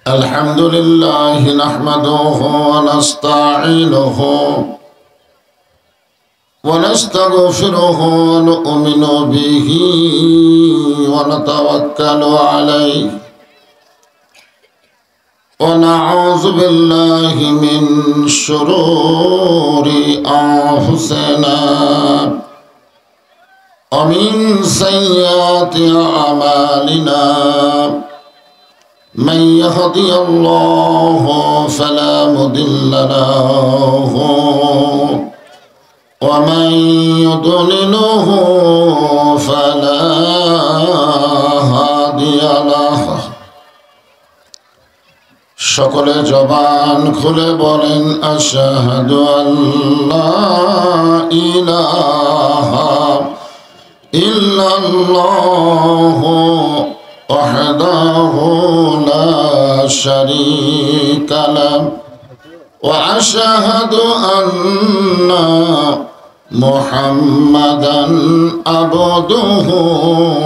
الحمد لله نحمده ونستعينه ونستغفره ونؤمن به ونتوكل عليه ونعوذ بالله من شرور أنفسنا ومن سيئات أعمالنا من يهدي الله فلا مضل له ومن يضلله فلا هادي له সকলে জবান খুলে বলেন আশহাদু আল্লা ইলাহা ইল্লাল্লাহু ওয়াহদাহু লা শারীকা লাহু ওয়া আশহাদু আন্না মুহাম্মাদান আবদুহু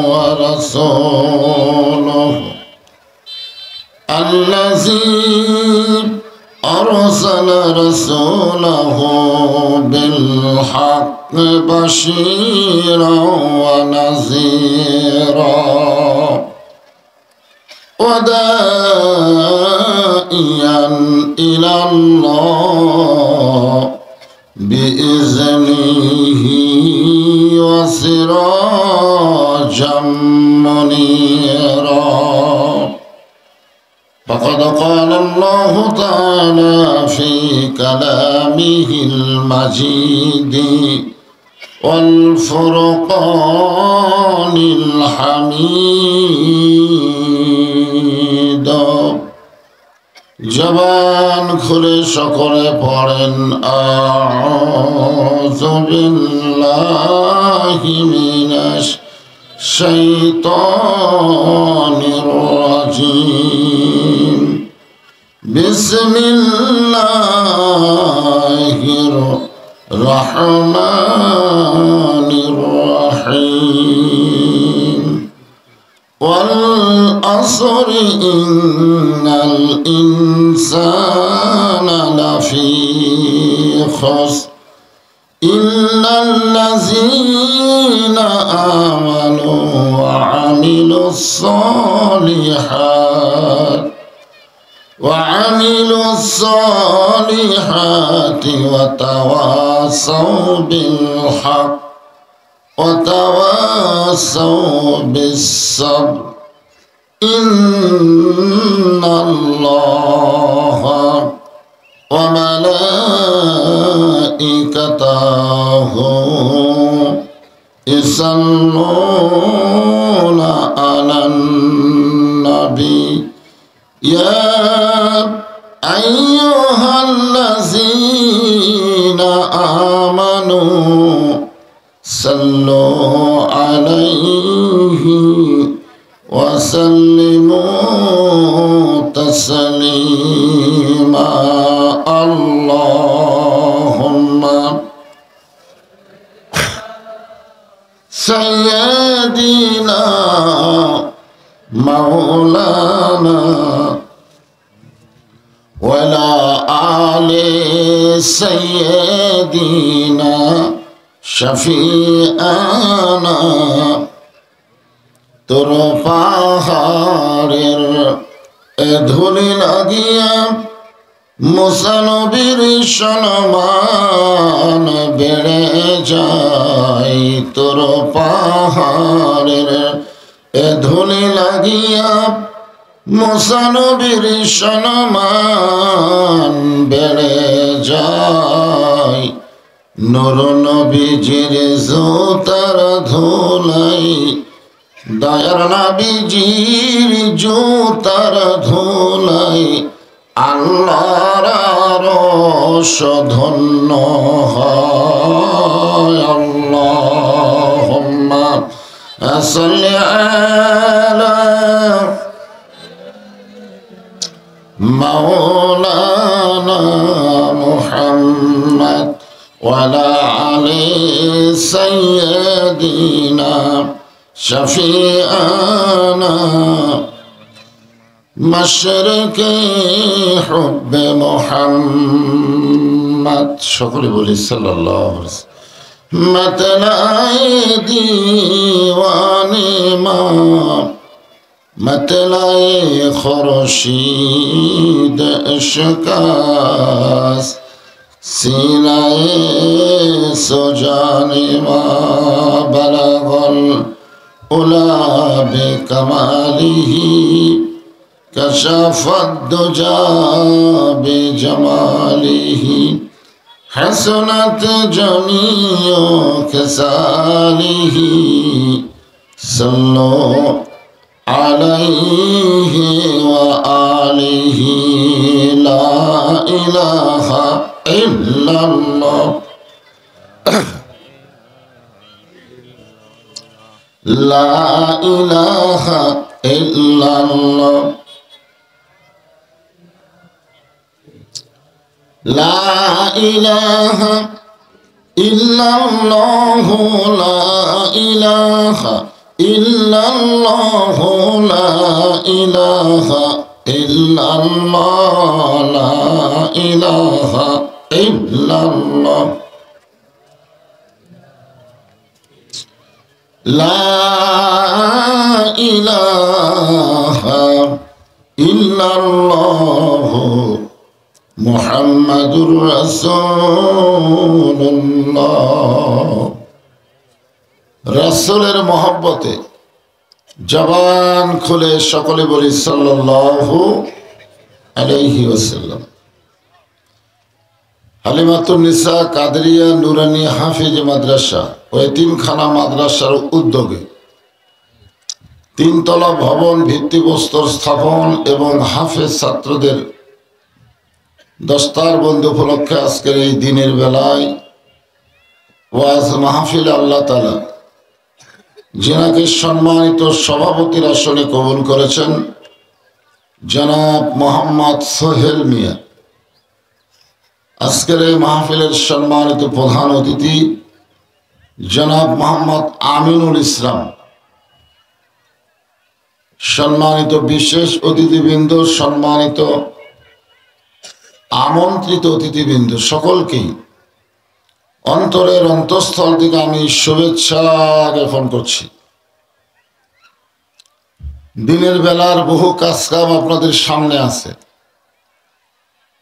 ওয়া রাসূলুহু الذي أرسل رسوله بالحق بشيرا ونذيرا وداعيا إلى الله بإذنه وسراجا منيرا فقد قال الله تعالى في كلامه المجيد والفرقان الحميد জবান খুলে সকলে পড়েন আউযু বিল্লাহি মিনাশ শাইতানির রাজিম বিসমিল্লাহির রহমানির রহিম ওয়াল আসরি ইন্নাল ইনসানা লাফি খুসর إلا الذين آمنوا وعملوا الصالحات وتواصوا بالحق وتواصوا بالصبر إن الله وملائكته يصلون على النبي يا أيها الذين آمنوا صلوا عليه وسلموا تسليما اللهم سيدنا مولانا ولا آل سيدنا شفيعنا তোর পাহাড়ের ধুলি লাগিয়া মুসানবীর সম্মান বেড়ে যায় তোর পাহাড়ের ধুলি লাগিয়া মুসানবীর সম্মান বেড়ে যায় নূর নবীজির জুতার ধুলাই দয়ার নবীজির জুতার ধুলাই আল্লাহর আরশ ধন্য হয় আল্লাহুম্মা সাল্লি আলা মাওলানা মুহাম্মদ ওয়া আলা আলি সাইয়্যিদিনা शफीआना मशरक हुब्ब मोहम्मद সকলে বলি সাল্লাল্লাহু আলাইহি ওয়াসাল্লাম मतलाए दीवाने माँ मतलाए खुर्शीद इश्कास सीनाए सुजाने माँ बलगल उला बिकमालिही कशफत दुजा बिजमालिही हसनत जमीओ खसालिही सल्लो अलैहि व आलिही ला इलाहा इल्लल्लाह ला इलाहा इल्लल्लाह ला इलाहा इल्लल्लाह ला इलाहा इल्लल्लाह ला इलाहा इल्लल्लाह ला इलाहा इल्लल्लाह ला इलाहा इल्लल्लाह मुहम्मदुर रसूलुल्लाह रसूलेर मोहब्बते जबान खुले सकले बोली सल्लल्लाहु अलैहि वसल्लम हालिमातुन निसा कादरिया नुरानी हाफिज माद्रासा ও এতিমখানা মাদ্রাসার উদ্যোগে তিনতলা ভবন ভিত্তিপ্রস্তর স্থাপন এবং হাফেজ ছাত্রদের দস্তারবন্দ উপলক্ষে আজকের এই দিনের বেলায় ওয়াজ মাহফিল আল্লাহ তাআলা যিনাকে সম্মানিত সভাপতির আসনে কবুল করেছেন জনাব মোহাম্মদ সোহেল মিয়া আজকের এই মাহফিলের সম্মানিত প্রধান অতিথি জনাব মোহাম্মদ আমিনুল ইসলাম সম্মানিত বিশেষ অতিথিবৃন্দ সম্মানিত আমন্ত্রিত অতিথিবৃন্দ সকলকেই অন্তরের অন্তঃস্থল থেকে আমি শুভেচ্ছা জ্ঞাপন করছি। দিনের বেলার বহু কাজকাম আপনাদের সামনে আছে,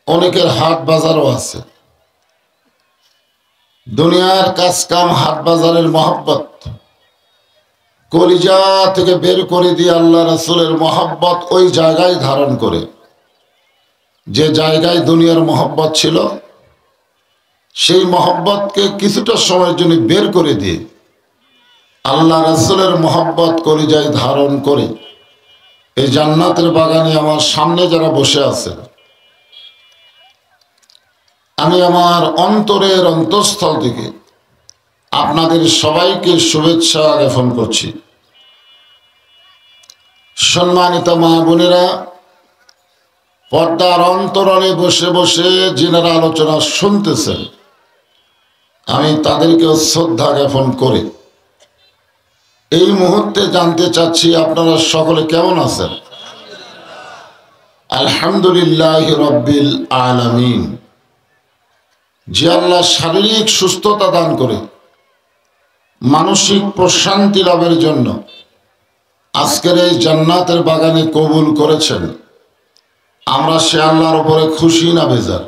অনেকের হাট বাজারও আছে। দুনিয়ার কাজকাম হাট বাজারের মহব্বত কলিজা থেকে বের করে দিয়ে আল্লাহ রাসূলের মহব্বত ওই জায়গায় ধারণ করে, যে জায়গায় দুনিয়ার মহব্বত ছিল সেই মহব্বতকে কিছুটা সময়ের জন্য বের করে দিয়ে আল্লাহ রাসূলের মহব্বত কলিজায় ধারণ করে এই জান্নাতের বাগানে আমার সামনে যারা বসে আছেন, আমি আমার অন্তরের অন্তঃস্থল থেকে আপনাদের সবাইকে শুভেচ্ছা জ্ঞাপন করছি। সম্মানিত মা বোনেরা, পর্দার অন্তরালে বসে বসে যিনারা আলোচনা শুনতেছেন, আমি তাদেরকেও শ্রদ্ধা জ্ঞাপন করে এই মুহূর্তে জানতে চাচ্ছি আপনারা সকলে কেমন আছেন? আলহামদুলিল্লাহ রব্বিল আলামিন। যে আল্লাহ শারীরিক সুস্থতা দান করে মানসিক প্রশান্তি লাভের জন্য আজকের এই জান্নাতের বাগানে কবুল করেছেন, আমরা সে আল্লাহর উপরে খুশি না বেজার?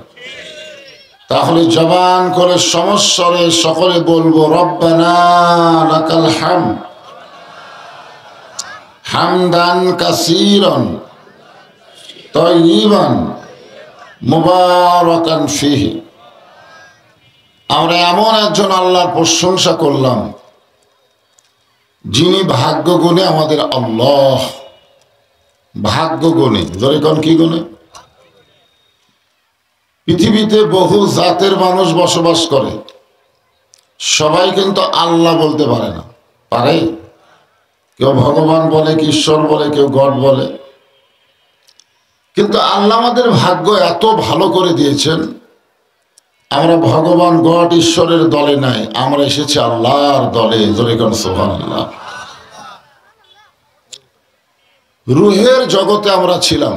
তাহলে জবান করে সমস্বরে সকলে বলবো রব্বানা লাকাল হামদ হামদান কাসীরান তাইয়িবান মুবারাকান ফিহি। আমরা এমন একজন আল্লাহর প্রশংসা করলাম যিনি ভাগ্য গুণে আমাদের আল্লাহ, ভাগ্য গুণে, ধরে কোন কি গুণে? পৃথিবীতে বহু জাতের মানুষ বসবাস করে, সবাই কিন্তু আল্লাহ বলতে পারে না। পারে? কেউ ভগবান বলে, কেউ ঈশ্বর বলে, কেউ গড বলে। কিন্তু আল্লাহ আমাদের ভাগ্য এত ভালো করে দিয়েছেন, আমরা ভগবান গড ঈশ্বরের দলে নাই, আমরা এসেছি আল্লাহর দলে। জোরে কোন সুবহানাল্লাহ। রুহের জগতে আমরা ছিলাম।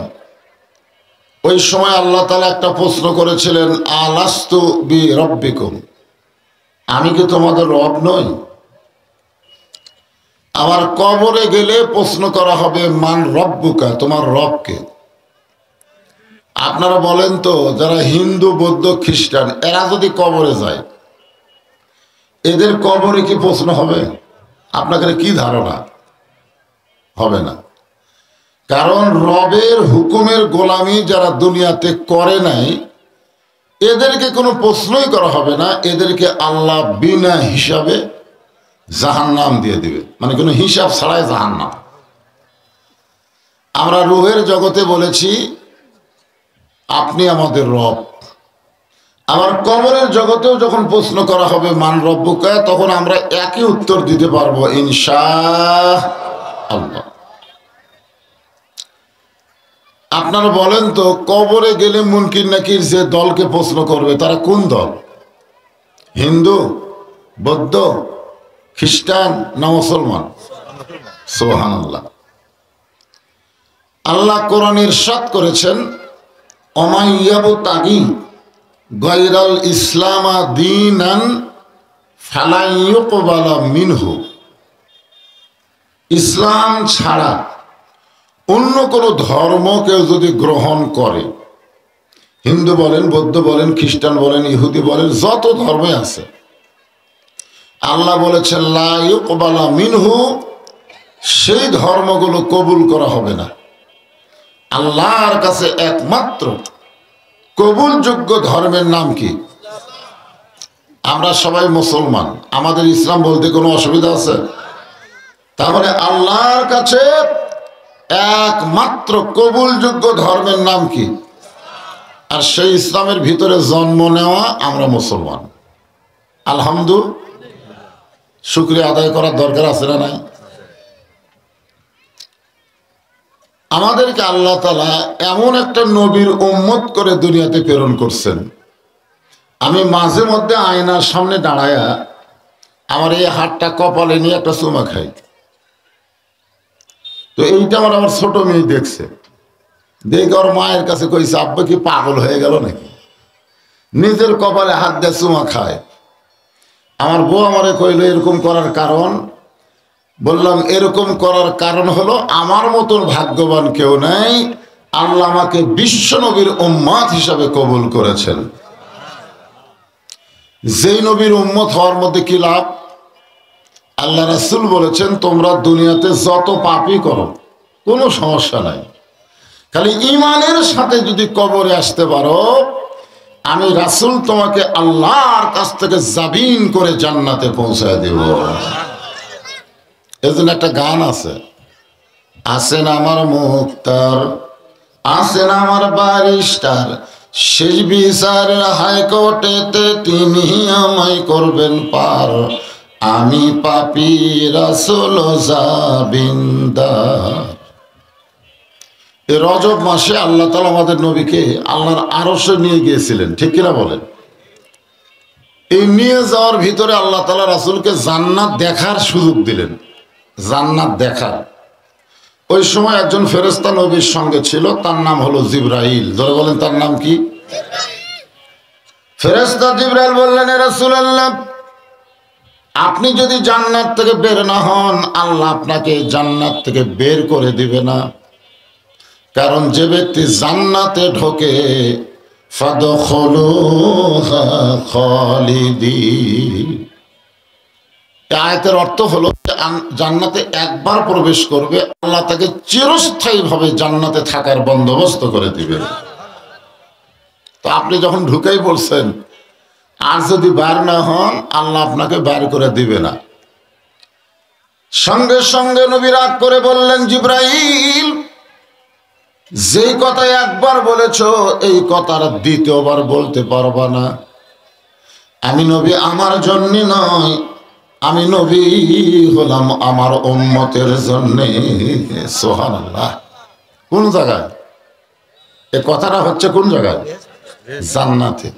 ওই সময় আল্লাহ তাআলা একটা প্রশ্ন করেছিলেন, আলাস্তু বি রব্বিকুম, আমি কি তোমাদের রব নই? আবার কবরে গেলে প্রশ্ন করা হবে, মান রব্বুকা, তোমার রবকে। আপনারা বলেন তো, যারা হিন্দু, বৌদ্ধ, খ্রিস্টান, এরা যদি কবরে যায়, এদের কবরে কি প্রশ্ন হবে? আপনাদের কি ধারণা? হবে না। কারণ রবের হুকুমের গোলামি যারা দুনিয়াতে করে নাই, এদেরকে কোনো প্রশ্নই করা হবে না। এদেরকে আল্লাহ বিনা হিসাবে জাহান্নাম দিয়ে দিবে, মানে কোনো হিসাব ছাড়াই জাহান্নাম। আমরা রুহের জগতে বলেছি আপনি আমাদের রব। আবার কবরের জগতেও যখন প্রশ্ন করা হবে মান রব্বুকা, তখন আমরা একই উত্তর দিতে পারবো, ইনশাআল্লাহ। আপনারা বলেন তো, কবরে গেলে মুনকির নাকির যে দলকে প্রশ্ন করবে, তারা কোন দল? হিন্দু, বৌদ্ধ, খ্রিস্টান না মুসলমান? সুবহানাল্লাহ। আল্লাহ কোরআনে ইরশাদ করেছেন, অমাইয়াবতাগি গায়রাল ইসলামা দীনান ফালা ইউকবালা মিনহু। ইসলাম ছাড়া অন্য কোনো ধর্ম কেউ যদি গ্রহণ করে, হিন্দু বলেন, বৌদ্ধ বলেন, খ্রিস্টান বলেন, ইহুদি বলেন, যত ধর্মে আছে, আল্লাহ বলেছেন লা ইউকবালা মিনহু, সেই ধর্মগুলো কবুল করা হবে না। আল্লাহর কাছে একমাত্র কবুলযোগ্য ধর্মের নাম কি? আমরা সবাই মুসলমান, আমাদের ইসলাম বলতে কোনো অসুবিধা আছে? তাহলে আল্লাহর কাছে একমাত্র কবুলযোগ্য ধর্মের নাম কি? আর সেই ইসলামের ভিতরে জন্ম নেওয়া আমরা মুসলমান। আলহামদুলিল্লাহ, শুকরিয়া আদায় করার দরকার আছে না নাই? আমাদেরকে আল্লাহ তাআলা এমন একটা নবীর উম্মত করে দুনিয়াতে প্রেরণ করছেন। আমি মাঝে মধ্যে আয়নার সামনে দাঁড়ায়া আমার এই হাতটা কপালে নিয়ে একটা চুমা খাই। তো এইটা আমার ছোট মেয়ে দেখছে, দেখে ওর মায়ের কাছে কইছে, আব্বা কি পাগল হয়ে গেল নাকি, নিজের কপালে হাত দিয়ে চুমা খায়। আমার বউ আমারে কইল এরকম করার কারণ। বললাম এরকম করার কারণ হলো, আমার মতন ভাগ্যবান কেউ নাই, আল্লাহ আমাকে বিশ্ব নবীর উম্মত হিসাবে কবুল করেছেন। যেই নবীর উম্মত হওয়ার মধ্যে কি লাভ? আল্লাহ রাসূল বলেছেন, তোমরা দুনিয়াতে যত পাপই করো কোনো সমস্যা নাই, খালি ঈমানের সাথে যদি কবরে আসতে পারো, আমি রাসূল তোমাকে আল্লাহর কাছ থেকে জাবিন করে জান্নাতে পৌঁছায় দেব। এজন্য একটা গান আছে, আসেন আমার মুক্তার, আসেন আমার ব্যারিস্টার, শেষ বিচারের হাইকোর্টেতে তিনি আমায় করবেন পার, আমি পাপী রাসূল জাবিনদার। এই রজব মাসে আল্লাহ তাআলা আমাদের নবীকে আল্লাহর আরশে নিয়ে গিয়েছিলেন, ঠিক কিনা বলেন? এই নিয়ে যাওয়ার ভিতরে আল্লাহ তাআলা রাসূলকে জান্নাত দেখার সুযোগ দিলেন। জান্নাত দেখার ওই সময় একজন ফেরেশতা নবীর সঙ্গে ছিল, তার নাম হলো জিবরাইল। যারা বলেন তার নাম কি? ফেরেশতা জিবরাইল বললেন, হে রাসূলুল্লাহ, আপনি যদি জান্নাত থেকে বের না হন, আল্লাহ আপনাকে জান্নাত থেকে বের করে দিবে না। কারণ যে ব্যক্তি জান্নাতে ঢোকে, ফাদখুলুহা খালিদিন, আয়াতের অর্থ হলো জান্নাতে একবার প্রবেশ করবে, আল্লাহ তাকে চিরস্থায়ীভাবে জান্নাতে থাকার বন্দোবস্ত করে দিবেন। তো আপনি যখন ঢুকেই পড়ছেন, আর যদি বার না হন, আল্লাহ আপনাকে বার করে দিবে না। সঙ্গে সঙ্গে নবী রাগ করে বললেন, জিবরাইল, যেই কথা একবার বলেছ, এই কথার দ্বিতীয়বার বলতে পারবা না। আমি নবী আমার জন্য নয়, আমি নবী হলাম আমার উম্মতের জন্য। সুবহানাল্লাহ। কোন জায়গায় এই কথাটা হচ্ছে? কোন জায়গায়? জান্নাতে।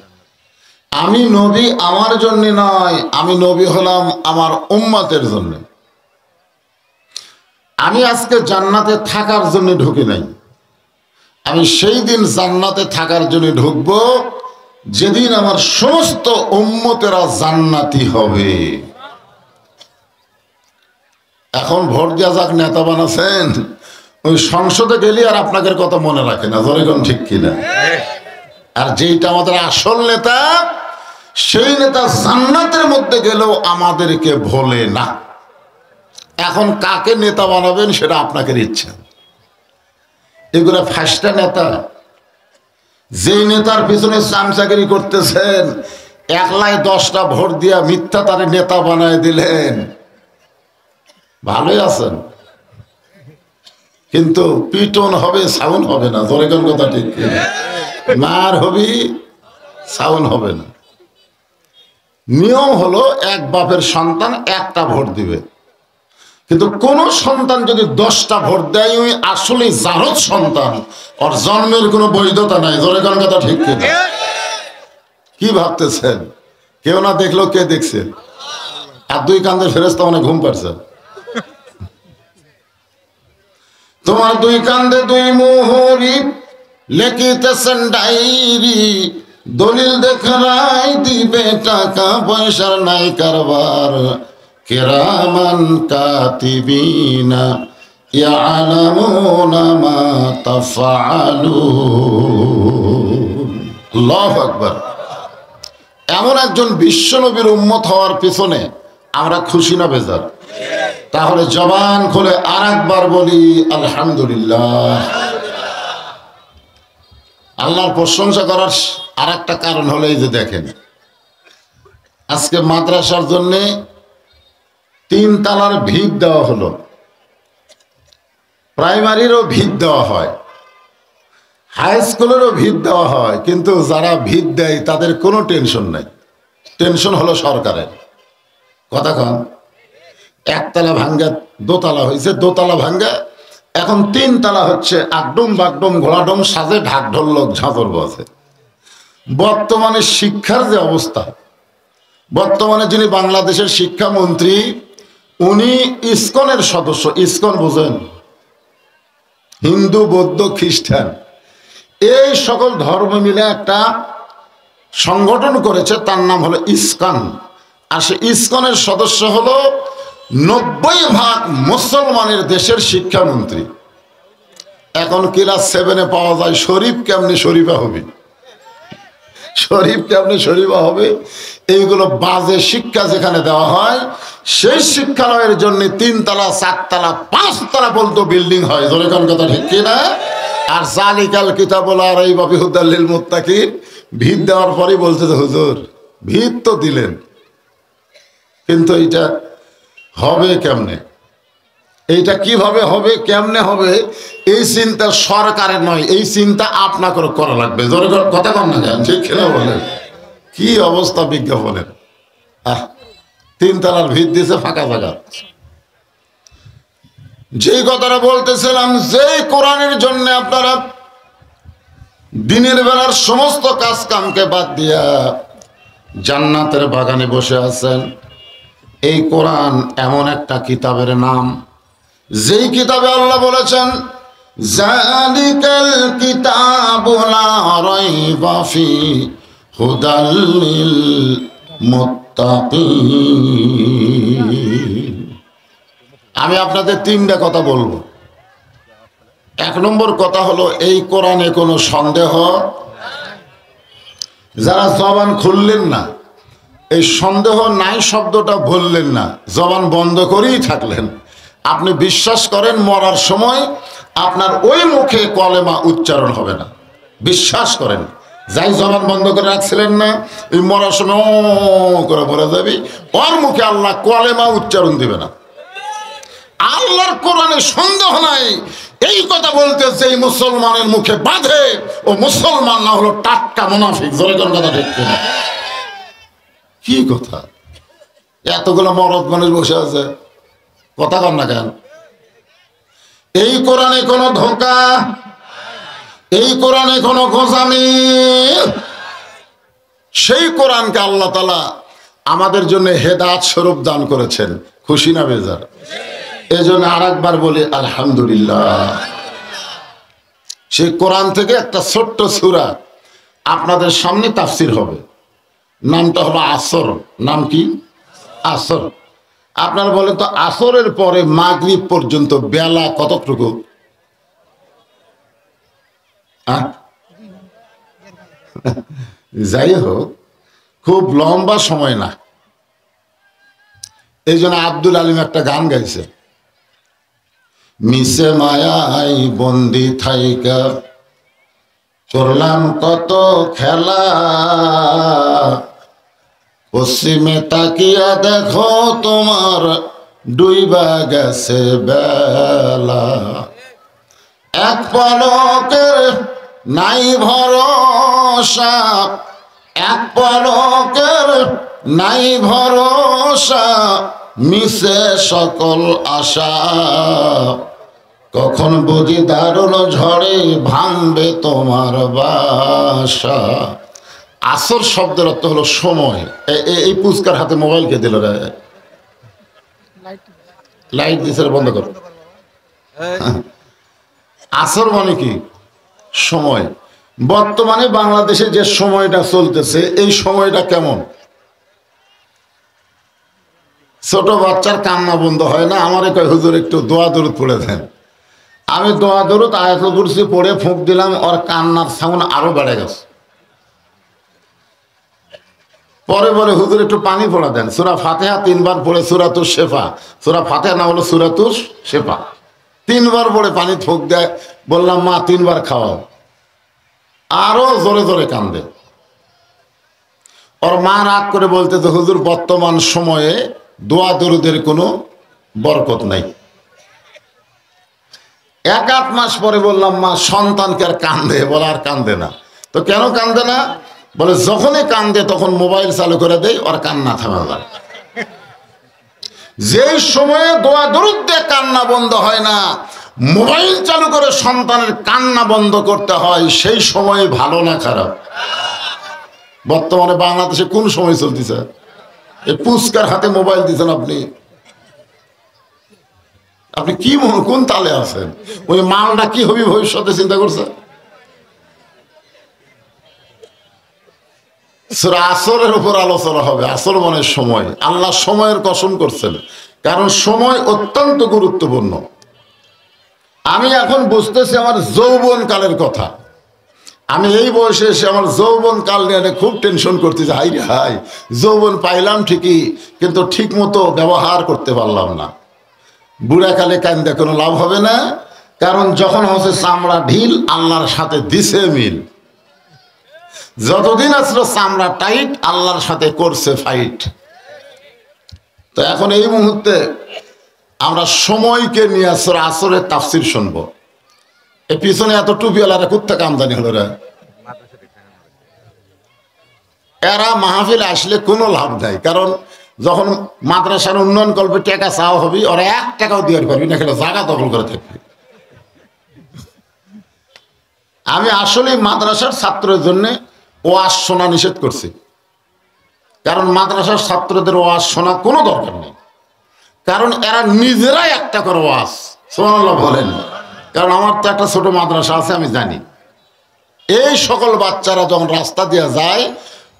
আমি নবী আমার জন্য নয়, আমি নবী হলাম আমার উম্মতের জন্য। আমি আজকে জান্নাতে থাকার জন্য ঢুকি নাই, আমি সেই দিন জান্নাতে থাকার জন্য ঢুকবো যেদিন আমার সমস্ত উম্মতেরা জান্নাতি হবে। এখন ভোট দেওয়া যাক, নেতা বানাচ্ছেন, ওই সংসদে গেলে আর আপনাদের কথা মনে রাখে না, ধরে কোন ঠিক কিনা? আর যেইটা আমাদের আসল নেতা, সেই নেতা জান্নাতের মধ্যে গেলেও আমাদেরকে ভোলে না। এখন কাকে নেতা বানাবেন সেটা আপনাদের ইচ্ছা। এগুলা ফাঁসটা নেতা, যেই নেতার পিছনে চামচাগিরি করতেছেন, একলাই 10টা ভোট দিয়া মিথ্যা তারে নেতা বানায় দিলেন, ভালোই আছেন, কিন্তু পিটন হবে, সাউন্ড হবে না। ধরে কোন কথা ঠিক, মার হবি, সাউন্ড হবে না। নিয়ম হলো এক বাপের সন্তান একটা ভোট দিবে, কিন্তু কোন সন্তান যদি 10টা ভোট দেয়, ওই আসলে জারদ সন্তান, ওর জন্মের কোনো বৈধতা নাই। ধরে কোন কথা ঠিক কিনা? কি ভাবতেছেন? কেউ না দেখলো কে দেখছে? আর 2 কান্দের ফেরেশতা মানে ঘুম পাচ্ছে। তোমার 2 কান্দে 2 মোহরি, লেখিতেছেন ডায়েরি, দলিল দেখাই দিবে, টাকা পয়সার নাই কারবার, কিরামান কাতিবিনা ইয়ালামুনা মা তাফআলুন। আল্লাহু আকবার। এমন একজন বিশ্বনবীর উম্মত হওয়ার পিছনে আমরা খুশি না বেজার? তাহলে জবান খুলে আরেকবার বলি আলহামদুলিল্লাহ। আল্লাহর প্রশংসা করার আরেকটা কারণ হলো এই যে দেখেন, আজকে মাদ্রাসার জন্য 3 তলার ভিত দেওয়া হলো, প্রাইমারিরও ভিত দেওয়া হয়, হাই স্কুলেরও ভিত দেওয়া হয়, কিন্তু যারা ভিত দেয় তাদের কোনো টেনশন নাই। টেনশন হলো সরকারের। কথা কন, 1 তলা ভাঙ্গা 2 তলা হয়েছে, 2 তলা ভাঙ্গা এখন 3 তলা হচ্ছে, আগডুম বাগডুম ঘোড়াডুম সাজে, ঢাক ঢোল লোক ঝাঁতর বাজে। বর্তমানে শিক্ষার যে অবস্থা, বর্তমানে যিনি বাংলাদেশের শিক্ষামন্ত্রী, উনি ইসকনের সদস্য। ইসকন বোঝেন? হিন্দু, বৌদ্ধ, খ্রিস্টান এই সকল ধর্ম মিলে একটা সংগঠন করেছে, তার নাম হলো ইসকন। আর সে ইসকনের সদস্য হলো 90% মুসলমানের দেশের শিক্ষামন্ত্রী। এখন ক্লাস 7-এ পাওয়া যায় শরীফ কেমনে শরীফা হবে, শরীফ কেমনে শরীফা হবে। এইগুলো বাজে শিক্ষা যেখানে দেওয়া হয়, সেই শিক্ষালয়ের জন্য 3 তলা 4 তলা 5 তলা পর্যন্ত বিল্ডিং হয়। ধরে কোন কথা ঠিক কিনা? আর জালিকাল কিতাবুল লা রাইবা ফীহি হুদাল লিল মুত্তাকিন, ভিত দেওয়ার পরেই বলতেছে হুজুর ভিত তো দিলেন, কিন্তু এইটা হবে কেমনে, এইটা কিভাবে হবে, কেমনে হবে, এই চিন্তা সরকারের নয়, এই চিন্তা আপনাকে করা লাগবে। ধরে কথা কম না যান, ঠিক খেলা বলেন। কি অবস্থা বিজ্ঞাপনের! 3 তলার ভিত দিয়েছে, ফাঁকা জায়গা। যেই কথাটা বলতেছিলাম, যেই কোরআনের জন্য আপনারা দিনের বেলার সমস্ত কাজ কামকে বাদ দিয়া জান্নাতের বাগানে বসে আছেন, এই কোরআন এমন একটা কিতাবের নাম, যেই কিতাবে আল্লাহ বলেছেন জালিকাল কিতাবু লা রাইবা ফীহি হুদাল লিল মুত্তাকিন। আমি আপনাদের 3টা কথা বলবো। 1 নম্বর কথা হলো, এই কোরআনে কোনো সন্দেহ, যারা জবান খুললেন না, এই সন্দেহ নাই শব্দটা বললেন না, জবান বন্ধ করেই থাকলেন, আপনি বিশ্বাস করেন মরার সময় আপনার ওই মুখে কলেমা উচ্চারণ হবে না। বিশ্বাস করেন, যাই জবান বন্ধ করে রাখছিলেন না, এই মরার সময় করে মরে যাবি, ওর মুখে আল্লাহ কলেমা উচ্চারণ দিবে না। আল্লাহর কোরআনে সন্দেহ নাই। এই কথা বলতে যেই মুসলমানের মুখে বাঁধে, ও মুসলমান না হলো টাটকা মুনাফিক। জোরে কোন কথা ঠিক কিনা? কি কথা, এতগুলো মরদ মানুষ বসে আছে, কথা কন না কেন? এই কোরআনে কোনো ধোঁকা, এই কোরআনে কোনো গোজামি, সেই কোরআনকে আল্লাহ তাআলা আমাদের জন্য হেদায়েত স্বরূপ দান করেছেন। খুশি না বেজার? এই জন্য আর একবার বলি আলহামদুলিল্লাহ। সেই কোরআন থেকে একটা ছোট্ট সূরা আপনাদের সামনে তাফসির হবে, নামটা হলো আসর। নাম কি? আসর। আপনারা বলেন তো আসরের পরে মাগরিব পর্যন্ত বেলা কতটুকু? যাই হোক, খুব লম্বা সময় না। এই জন্য আব্দুল আলিম একটা গান গাইছে, মিশে মায়াই বন্দি থাইকা করলাম কত খেলা, পশ্চিমে তাকিয়া দেখো তোমার ডুইবা গেছে বেলা, এক পলকের নাই ভরসা, এক পলকের নাই ভরসা, মিশে সকল আশা, কখন বুঝি দারুণ ঝড়ে ভাঙবে তোমার বাসা। আসর শব্দের অর্থ হলো সময়। এই পুচকার হাতে মোবাইল কে দিল রে? লাইট দিছে, বন্ধ করো। আসর মানে কি? সময়। বর্তমানে বাংলাদেশে যে সময়টা চলতেছে, এই সময়টা কেমন? ছোট বাচ্চার কান্না বন্ধ হয় না। আমার কয় হুজুর একটু দোয়া দরুদ পড়ে দেন। আমি দোয়া দরুদ আয়াতুল কুরসি পড়ে ফুঁক দিলাম, ওর কান্নার সাউন্ড আরো বেড়ে গেছে। পরে বলে হুজুর একটু পানি পড়া দেন। সূরা ফাতিহা 3 বার পড়ে সূরাতুশ শিফা, সূরা ফাতিহা না হলো সূরাতুশ শিফা, 3 বার পড়ে পানি ফুঁক দেয়। বললাম মা 3 বার খাওয়াও। আরো জোরে জোরে কান্দে। ওর মা রাগ করে বলতেছে হুজুর বর্তমান সময়ে দোয়া দরুদের কোনো বরকত নাই। 1-8 মাস পরে বললাম মা সন্তানকে আর কান্দে? বলে আর কান্দে না। তো কেন কান্দে না? বলে যখনই কান্দে তখন মোবাইল চালু করে দেয়, ওর কান্না থামা যায়। যেই সময়ে দোয়া দরুদ দিয়ে কান্না বন্ধ হয় না, মোবাইল চালু করে সন্তানের কান্না বন্ধ করতে হয়, সেই সময় ভালো না খারাপ? বর্তমানে বাংলাদেশে কোন সময় চলতেছে? এই পুচকার হাতে মোবাইল দিচ্ছেন আপনি। আপনি কি কোন তালে আছেন? ওই মালটা কি হবে ভবিষ্যতে চিন্তা করছে? সূরা আসরের উপর আলোচনা হবে। আসর মানে সময়। আল্লাহ সময়ের কসম করছেন, কারণ সময় অত্যন্ত গুরুত্বপূর্ণ। আমি এখন বুঝতেছি আমার যৌবন কালের কথা। আমি এই বয়সে এসে আমার যৌবন কাল নিয়ে খুব টেনশন করতেছি। হাই রে হাই, যৌবন পাইলাম ঠিকই, কিন্তু ঠিক মতো ব্যবহার করতে পারলাম না। বুড়াকালে কান্দে কোনো লাভ হবে না, কারণ যখন হচ্ছে চামড়া ঢিল, আল্লাহর সাথে দিছে মিল। যতদিন আসলো চামড়া টাইট, আল্লাহর সাথে করছে ফাইট। তো এখন এই মুহূর্তে আমরা সময়কে নিয়ে আসরের তাফসির শুনবো। এর পিছনে এত টুপিওয়ালারা কোত্থেকে আমদানি হলো রে? এরা মাহফিল আসলে কোনো লাভ নাই, কারণ যখন মাদ্রাসার উন্নয়ন কল্পে টাকা চাওয়া হবে, ওরা 1 টাকাও দিয়ে পারবি না, খেলে জায়গা দখল করে থাকবে। আমি আসলে মাদ্রাসার ছাত্রের জন্য ওয়াজ শোনা নিষেধ করছি, কারণ মাদ্রাসার ছাত্রদের ওয়াজ শোনা কোনো দরকার নেই, কারণ এরা নিজেরাই একটা করে ওয়াজ। সুবহানাল্লাহ বলেন। কারণ আমার তো একটা ছোট মাদ্রাসা আছে, আমি জানি এই সকল বাচ্চারা যখন রাস্তা দিয়ে যায়,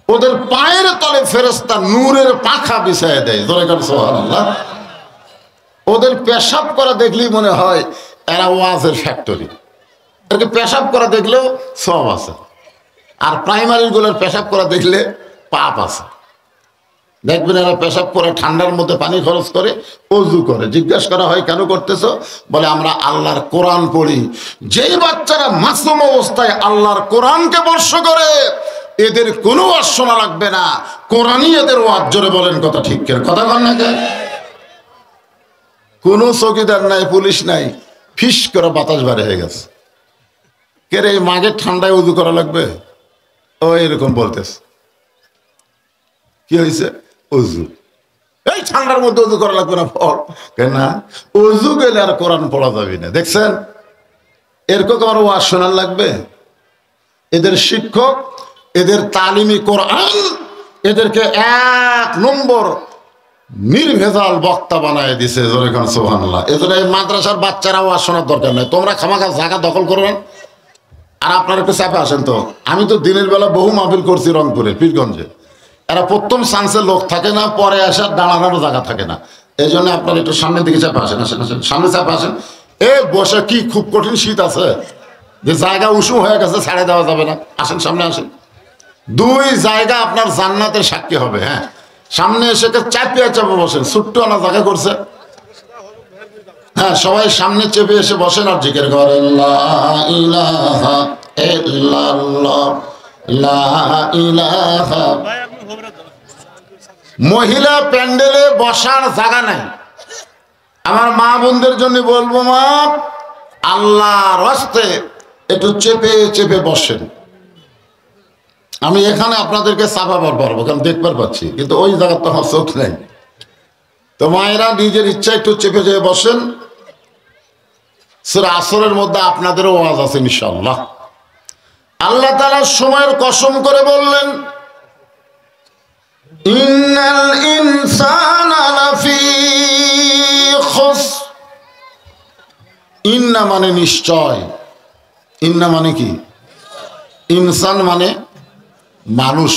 ওদের পায়ের তলে ফেরেশতা নূরের পাখা বিছায় দেয়। ধরে কারণ সুবহানাল্লাহ। ওদের পেশাব করা দেখলেই মনে হয় এরা ওয়াজের ফ্যাক্টরি। এদেরকে পেশাব করা দেখলেও সওয়াব আছে, আর প্রাইমারিগুলোর পেশাব করা দেখলে পাপ আছে। দেখবেন এরা পেশাব করে ঠান্ডার মধ্যে পানি খরচ করে ওযু করে। জিজ্ঞাসা করা হয় কেন করতেছো? বলে আমরা আল্লাহর কোরআন পড়ি। যেই বাচ্চারা মাসুম অবস্থায় আল্লাহর কোরআনকে বর্ষ করে, এদের কোনো ওয়াজ শোনা লাগবে না, কোরআনই এদের ওয়াজ। জোরে বলেন কথা ঠিক করে, কথা বল না কেন? কোনো চৌকিদার নাই, পুলিশ নাই, ফিস করে বাতাস বাড়ি হয়ে গেছে। কে রে মাঘের ঠান্ডায় উযু করা লাগবে? ও এরকম বলতেছে। কি হয়েছে? উযু। এই ঠান্ডার মধ্যে উযু করা লাগবে না? ফল কেন না, উযু গেলে আর কোরআন পড়া যাবে না। দেখছেন, এরকম আমার ওয়াজ শোনার লাগবে? এদের শিক্ষক, এদের তালিমি কোরআন, এদেরকে 1 নম্বর নির্ভেজাল বক্তা বানায় দিছে, যেরকম সুবহানাল্লাহ। এজন্য এই মাদ্রাসার বাচ্চারাও আর শোনার দরকার নাই, তোমরা খামাখা জায়গা দখল করবেন। আর আপনারা একটু চাপে আসেন তো, আমি তো দিনের বেলা বহু মাহফিল করছি রংপুরে, পীরগঞ্জে। এরা প্রথম চান্সে লোক থাকে না, পরে আসার দাঁড়ানোরও জায়গা থাকে না। এই জন্য আপনারা একটু সামনের দিকে চাপে আসেন, আসেন আসেন, সামনে চাপে আসেন। এ বসে কি খুব কঠিন শীত আছে, যে জায়গা উষু হয়ে গেছে, ছাড়ে দেওয়া যাবে না। আসেন সামনে আসেন, দুই জায়গা আপনার জান্নাতের সাক্ষী হবে। হ্যাঁ, সামনে এসে চাপিয়ে চাপে বসেন, ছোট্ট আনা জায়গা করছে। হ্যাঁ, সবাই সামনে চেপে এসে বসেন আর জিকির করেন লা ইলাহা ইল্লাল্লাহ, লা ইলাহা। মহিলা প্যান্ডেলে বসার জায়গা নাই। আমার মা বোনদের জন্য বলবো, মা আল্লাহর হস্তে একটু চেপে চেপে বসেন। আমি এখানে আপনাদেরকে চাপাবার পারবো, কারণ দেখবার পাচ্ছি, কিন্তু ওই জায়গার তো আমার চোখ নেই। তো মায়েরা নিজের ইচ্ছা একটু চেপে চেপে বসেন। সূরা আসরের মধ্যে আপনাদেরও ওয়াজ আছে ইনশাআল্লাহ। আল্লাহ তাআলা সময়ের কসম করে বললেন, ইন্নাল ইনসানা লাফি খুসর। ইন্না মানে নিশ্চয়, ইন্না মানে কি? ইনসান মানে মানুষ।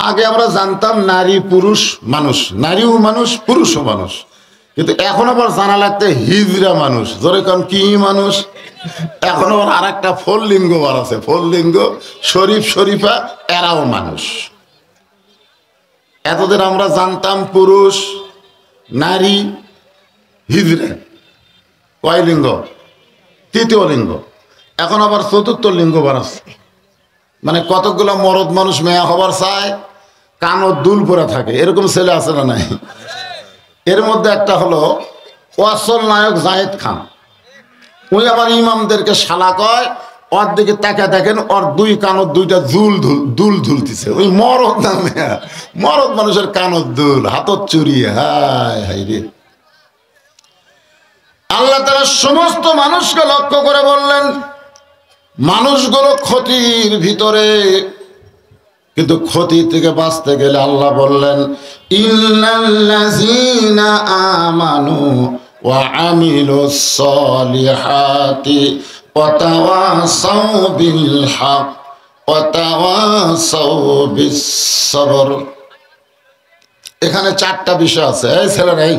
আগে আমরা জানতাম নারী পুরুষ মানুষ, নারীও মানুষ পুরুষও মানুষ, কিন্তু এখন আবার জানা লাগতে হিজড়া মানুষ। ধরে কারণ কি মানুষ, এখন আবার আর একটা ফল লিঙ্গ বার আছে, ফল লিঙ্গ শরীফ শরীফা, এরাও মানুষ। এতদিন আমরা জানতাম পুরুষ নারী হিজড়া, কয় লিঙ্গ? তৃতীয় লিঙ্গ। এখন আবার চতুর্থ লিঙ্গ বার আছে। মানে কতগুলো মরদ মানুষ মেয়া হবার চায়, কানর দুল পরে থাকে, এরকম ছেলে আছে না নাই? এর মধ্যে একটা হলো ওয়াসল নায়ক জাহেদ খান। ওই আবার ইমামদেরকে শালা কয়, ওর দিকে তাকা দেখেন, ওর দুই কানর দুইটা দুল ঝুলতেছে। ওই মরদ না মেয়া, মরদ মানুষের কানর দুল, হাতত চুরি। হায় হায় রে। আল্লাহ তাআলা সমস্ত মানুষকে লক্ষ্য করে বললেন, মানুষগুলো ক্ষতির ভিতরে, কিন্তু ক্ষতি থেকে বাঁচতে গেলে আল্লাহ বললেন, ইন্নাল্লাযীনা আমানু ওয়া আমিলুস সলিহাতি ওয়া তাওয়াসাউ বিল হক ওয়া তাওয়াসাউ বিস সবর। এখানে চারটা বিষয় আছে। এই ছেলেরা, এই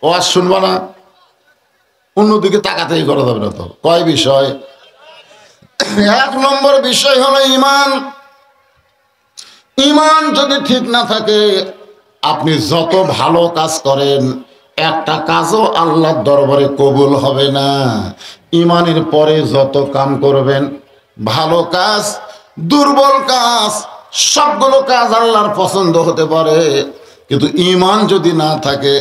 ওয়াজ শুনবা না? অন্যদিকে তাকাতেই করা যাবে না। তো কয় বিষয়? এক নম্বর বিষয় হলো ঈমান। ঈমান যদি ঠিক না থাকে, আপনি যত ভালো কাজ করেন, একটা কাজও আল্লাহর দরবারে কবুল হবে না। ঈমানের পরে যত কাম করবেন, ভালো কাজ দুর্বল কাজ, সবগুলো কাজ আল্লাহর পছন্দ হতে পারে, কিন্তু ঈমান যদি না থাকে,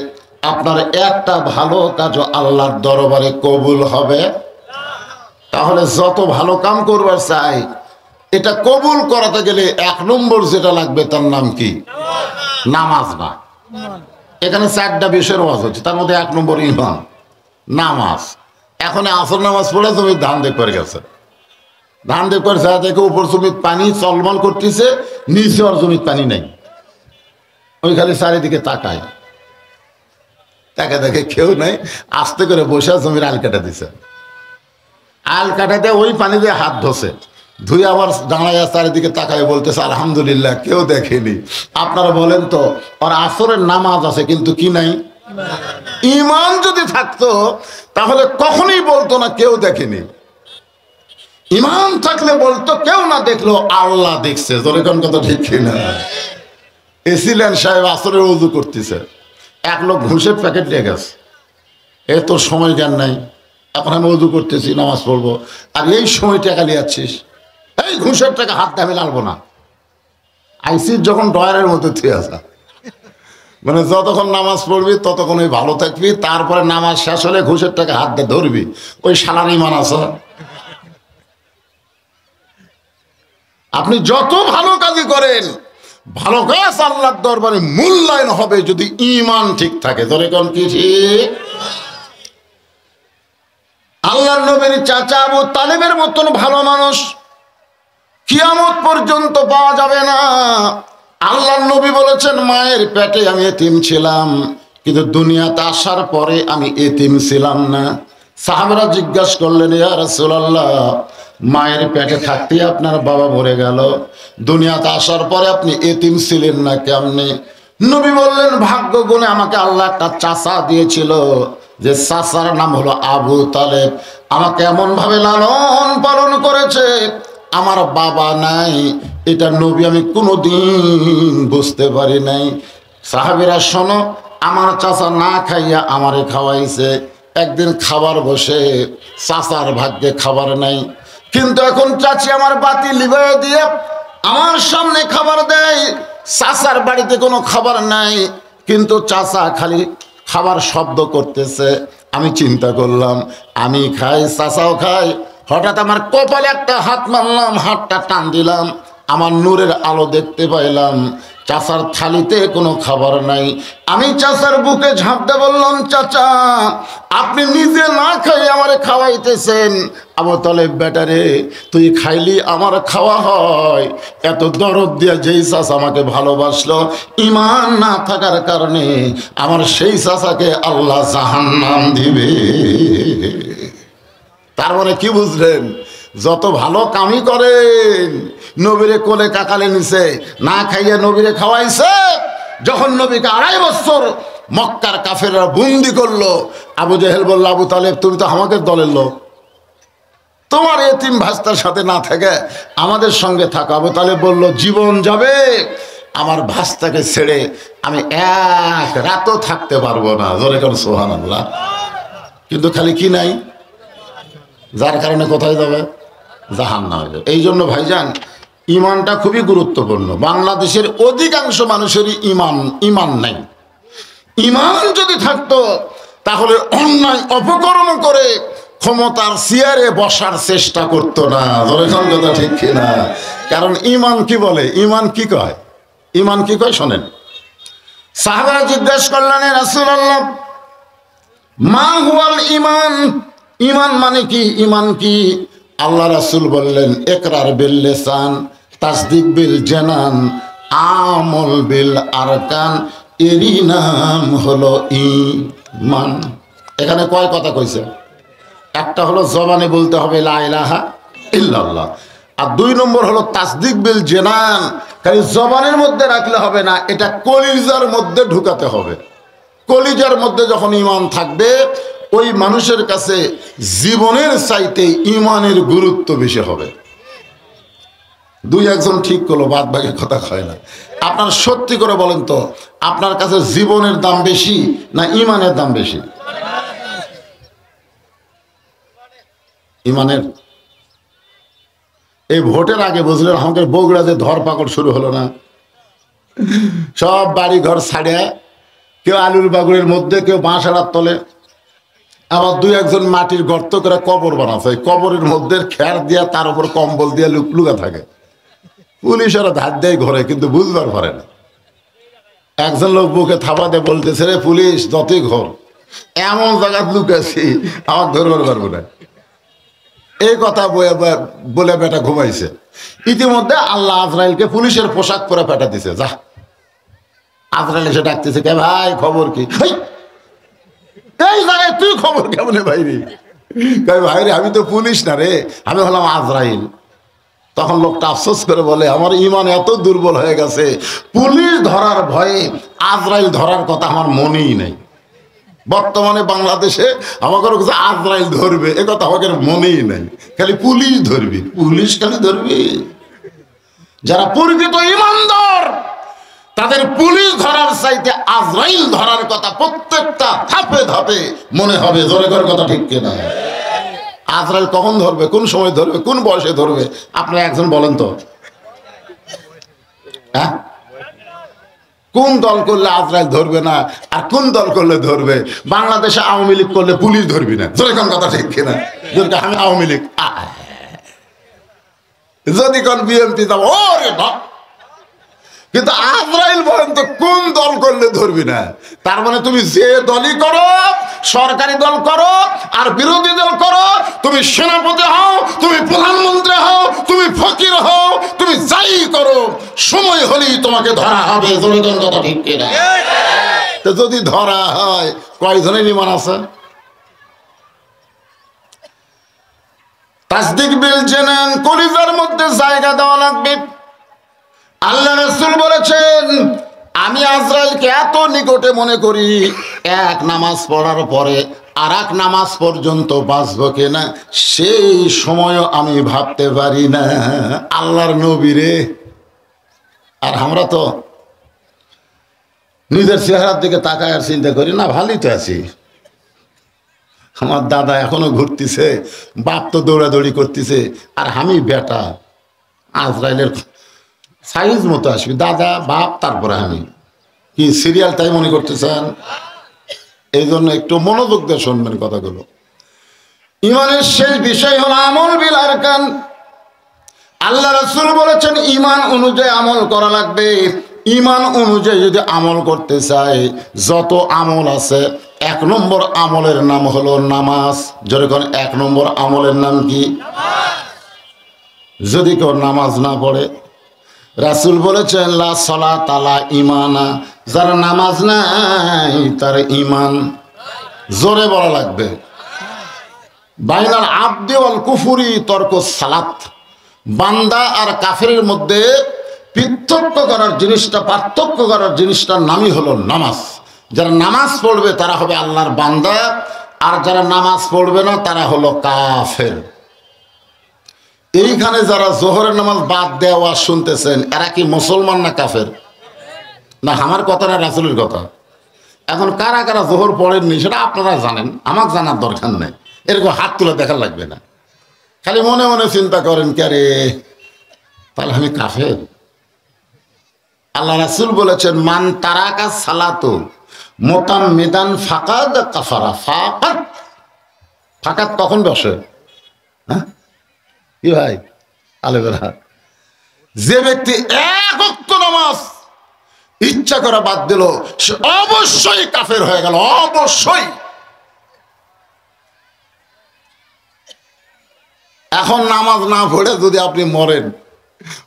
আপনার একটা ভালো কাজও আল্লাহর দরবারে কবুল হবে। তাহলে যত ভালো কাম করবার চাই, এটা কবুল করাতে গেলে এক নম্বর যেটা লাগবে তার নাম কি? নামাজ। না, এখানে চারটা বিষয়ের ওয়াজ হচ্ছে, তার মধ্যে এক নম্বর ঈমান, নামাজ। এখন আসর নামাজ পড়ে তুমি ধান দেখ করে গেছে, ধান দেখ করে যা দেখে উপর জমির পানি চলমল করতেছে, নিচে আর জমির পানি নেই। ওই খালি চারিদিকে তাকায়, তাকে দেখে কেউ নাই, আস্তে করে বসে জমির আল কাটা দিছে। আল কাটাতে ওই পানি দিয়ে হাত ধসে, ধুয়ে আবার দাঁড়ায় চারিদিকে তাকায় বলতেছে আলহামদুলিল্লাহ, কেউ দেখেনি। আপনারা বলেন তো, আর আসরের নামাজ আছে কিন্তু কি নাই? ঈমান যদি থাকতো তাহলে কখনোই বলতো না কেউ দেখেনি। ঈমান থাকলে বলতো কেউ না দেখলো আল্লাহ দেখছে। জোরে কোন কথা ঠিক কিনা? এসিলেন সাহেব আসরের ওযু করতেছে, এক লোক ঘুষের প্যাকেট নিয়ে গেছে। এ তোর সময় জ্ঞান নাই, এখন আমি ওযু করতেছি, নামাজ পড়বো, আর এই সময় টাকা নিয়ে যাচ্ছিস। এই ঘুষের টাকা হাত আমি লালবো না। আইসির যখন ডয়ারের মধ্যে থুয়ে আসা, মানে যতক্ষণ নামাজ পড়বি ততক্ষণ ভালো থাকবি, তারপরে নামাজ শেষ হলে ঘুষের টাকা হাত দিয়ে ধরবি। ওই শালার ঈমান আছে। আপনি যত ভালো কাজই করেন, ভালো কাজ আল্লাহর দরবারে মূল্যায়ন হবে যদি ঈমান ঠিক থাকে। ধরে কোন কি ঠিক? আল্লাহর নবীর চাচা আবু তালেবের মতন ভালো মানুষ কিয়ামত পর্যন্ত পাওয়া যাবে না। আল্লাহর নবী বলেছেন মায়ের পেটে আমি এতিম ছিলাম, কিন্তু দুনিয়াতে আসার পরে আমি এতিম ছিলাম না। সাহাবারা জিজ্ঞাসা করলেন, ইয়া রাসূলুল্লাহ, মায়ের পেটে থাকতে আপনার বাবা মরে গেল, দুনিয়াতে আসার পরে আপনি এতিম ছিলেন না কেমনে? নবী বললেন, ভাগ্য গুণে আমাকে আল্লাহ একটা চাচা দিয়েছিল, যে চাচার নাম হলো আবু তালেব। আমাকে এমন ভাবে লালন পালন করেছে, আমার বাবা নাই এটা নবী আমি কোনোদিন বুঝতে পারি নাই। সাহাবীরা শোনো, আমার চাচা না খাইয়া আমারে খাওয়াইছে। একদিন খাবার বসে চাচার ভাগ্যে খাবার নাই, কিন্তু এখন চাচি আমার বাতি লিভাইয়া দিয়ে আমার সামনে খাবার দেয়। চাচার বাড়িতে কোনো খাবার নাই, কিন্তু চাচা খালি খাবার শব্দ করতেছে। আমি চিন্তা করলাম, আমি খাই চাচাও খাই। হঠাৎ আমার কপালে একটা হাত মারলাম, হাতটা টান দিলাম, আমার নূরের আলো দেখতে পাইলাম চাচার থালিতে কোনো খাবার নাই। আমি চাচার বুকে ঝাঁপতে বললাম, চাচা আপনি নিজে না খাই আমারে খাওয়াইতেছেন। আবু তালেব বেটারে, তুই খাইলি আমার খাওয়া হয়। এত দরদ দিয়া যেই চাচা আমাকে ভালোবাসলো, ঈমান না থাকার কারণে আমার সেই চাচাকে আল্লাহ জাহান্নাম দিবে। তার মানে কি বুঝলেন? যত ভালো কামই করেন, নবীরে কোলে কাকালে নিছে, না খাইয়া নবীরে খাওয়াইছে। যখন নবীকে 2.5 বছর মক্কার কাফেররা বন্দি করলো, আবু জেহেল বলল, আবু তালেব তুমি তো আমাকে দলের লোক, তোমার এতিম ভাস্তার সাথে না থাকে আমাদের সঙ্গে থাকো। আবু তালেব বলল, জীবন যাবে, আমার ভাস্তাকে ছেড়ে আমি এক রাতও থাকতে পারবো না। জোরে কোন সুবহানাল্লাহ। কিন্তু খালি কি নাই, যার কারণে কোথায় যাবে? জাহান্নামে যাবে। এই জন্য ভাইজান, ইমানটা খুবই গুরুত্বপূর্ণ। বাংলাদেশের অধিকাংশ মানুষেরই ইমান নাই। ইমান যদি থাকতো তাহলে অন্যায় অপকর্ম করে ক্ষমতার চেয়ারে বসার চেষ্টা করতো না। ধরেছেন কথা ঠিক কিনা? কারণ ইমান কি বলে, ইমান কি কয়, ইমান কি কয় শোনেন। সাহাবারা জিজ্ঞেস করলেন, রাসূলুল্লাহ মা হুয়াল ইমান, ইমান মানে কি, ইমান কি? আল্লাহ রাসূল বললেন, ইকরার বিল লিসান, তাসদিক বিল জানান, আমল বিল আরকান, এরই নাম হলো ঈমান। এখানে কয় কথা কইছে? একটা হলো জবানে বলতে হবে লা ইলাহা ইল্লাল্লাহ, আর 2 নম্বর হলো তাসদিক বিল জানান। খালি জবানের মধ্যে রাখলে হবে না, এটা কলিজার মধ্যে ঢুকাতে হবে। কলিজার মধ্যে যখন ঈমান থাকবে, ওই মানুষের কাছে জীবনের চাইতে ঈমানের গুরুত্ব বেশি হবে। 2-1 ঠিক করলো, বাদ বাকি কথা হয় না। আপনার সত্যি করে বলেন তো, আপনার কাছে জীবনের দাম বেশি না ঈমানের দাম বেশি? ঈমানের। এই ভোটের আগে বুঝলেন, আমাদের বগুড়া যে ধরপাকড় শুরু হলো না, সব বাড়ি ঘর ছাড়িয়ে কেউ আলুর বাগুড়ের মধ্যে, কেউ বাঁশাড়ার তলে, আবার 2-1 মাটির গর্ত করে কবর বানাচ্ছে। কবরের মধ্যে খের দিয়া তার উপর কম্বল দিয়ে লুকা থাকে। পুলিশেরা ধার দেয় ঘরে, কিন্তু বুঝবার পারে না। একজন লোক বুকে থাপা দিয়ে বলতেছে, রে পুলিশ যতই ঘর, এমন জায়গা লুকাছি আমার ধরবার পারবো না। এই কথা বলে বেটা ঘুমাইছে। ইতিমধ্যে আল্লাহ আজরাইলকে পুলিশের পোশাক পরে পেটা দিছে। যা, আজরাইল এসে ডাকতেছে, কে ভাই খবর কি? এই জায়গায় তুই খবর কেমনে ভাইরে? ভাইরে আমি তো পুলিশ না রে, আমি হলাম আজরাইল। তখন লোকটা আফসোস করে বলে, আমার ঈমান এত দুর্বল হয়ে গেছে, পুলিশ ধরার ভয়ে আজরাইল ধরার কথা আমার মনেই নেই। বর্তমানে বাংলাদেশে আমাকে আজরাইল ধরবে এ কথা আমাকে মনেই নাই, খালি পুলিশ ধরবি, পুলিশ খালি ধরবি। যারা প্রকৃত ঈমানদার তাদের পুলিশ ধরার চাইতে আজরাইল ধরার কথা প্রত্যেকটা ধাপে ধাপে মনে হবে। জোরে করে কথা ঠিক কিনা? আজরাইল কখন ধরবে, কোন সময় ধরবে, কোন বয়সে ধরবে, আপনারা একজন বলেন তো। হ্যাঁ, কোন দল করলে আজরাইল ধরবে না আর কোন দল করলে ধরবে? বাংলাদেশে আওয়ামী লীগ করলে পুলিশ ধরবি না। জোরে কোন কথা ঠিক কিনা? আমি আওয়ামী লীগ, যদি কোন বিএনপি যাবো ওরে বাপ, কিন্তু আজরাইল বলেন তো কোন দল করলে ধরবি না? তার মানে তুমি যে দলই করো, সরকারি দল করো আর বিরোধী দল করো, তুমি সেনাপতি হও, তুমি প্রধানমন্ত্রী হও, তুমি ফকির হও, তুমি যাই করো, সময় হলেই তোমাকে ধরা হবে। জোরে কথা ঠিক কিনা? তো যদি ধরা হয় কয়জনের ঈমান আছে? তাসদিক বিল জানান, কলিজার মধ্যে জায়গা দেওয়া লাগবে। আল্লাহ রাসূল বলেছেন, আমি আজরাইলকে এত নিকটে মনে করি, এক নামাজ পড়ার পরে আর এক নামাজ পর্যন্ত বাঁচব কিনা সেই সময়ও আমি ভাবতে পারি না। আল্লাহর নবী রে! আর আমরা তো নিজের চেহারার দিকে তাকায় আর চিন্তা করি না, ভালোই তো আছি। আমার দাদা এখনো ঘুরতেছে, বাপ তো দৌড়াদৌড়ি করতেছে, আর আমি বেটা আজরাইলের সাইজ মতো আসবি, দাদা বাপ তারপরে আমি। কি সিরিয়াল তাই মনে করতেছেন? এই জন্য একটু মনোযোগ দিয়ে শুনবেন কথাগুলো। ইমানের শেষ বিষয় হলো আমল বিল আরকান। আল্লাহ রাসূল বলেছেন ঈমান অনুযায়ী আমল করা লাগবে। ঈমান অনুযায়ী যদি আমল করতে চাই, যত আমল আছে, 1 নম্বর আমলের নাম হলো নামাজ। যেরকম 1 নম্বর আমলের নাম কি? যদি কেউ নামাজ না পড়ে, রাসূল বলেছেন লা সালাতা লা ঈমানা, যার নামাজ নাই তার ঈমান। জোরে বলা লাগবে। বাইনাল আবদি ওয়াল কুফরি তরকুস সালাত। বান্দা আর কাফেরের মধ্যে পার্থক্য করার জিনিসটার নামই হলো নামাজ। যারা নামাজ পড়বে তারা হবে আল্লাহর বান্দা, আর যারা নামাজ পড়বে না তারা হলো কাফের। এইখানে যারা জোহরের নামাজ বাদ দেওয়া শুনতেছেন, এরা কি মুসলমান না কাফের? না আমার কথা না রাসূলের কথা? এখন কারা কারা জোহর পড়েননি সেটা আপনারা জানেন, আমাকে জানার দরকার নেই। এরকম হাত তুলে দেখা লাগবে না, খালি মনে মনে চিন্তা করেন কে রে, তাহলে আমি কাফের। আল্লাহ রাসূল বলেছেন মান তারাকা সালাতু মুতাম্মিদান ফাকাদ কাফারা। ফাকাদ কখন বসে? হ্যাঁ কি ভাই আলেবেরা? যে ব্যক্তি 1 ওয়াক্ত নামাজ ইচ্ছা করে বাদ দিল, সে অবশ্যই কাফের হয়ে গেল, অবশ্যই। এখন নামাজ না পড়ে যদি আপনি মরেন,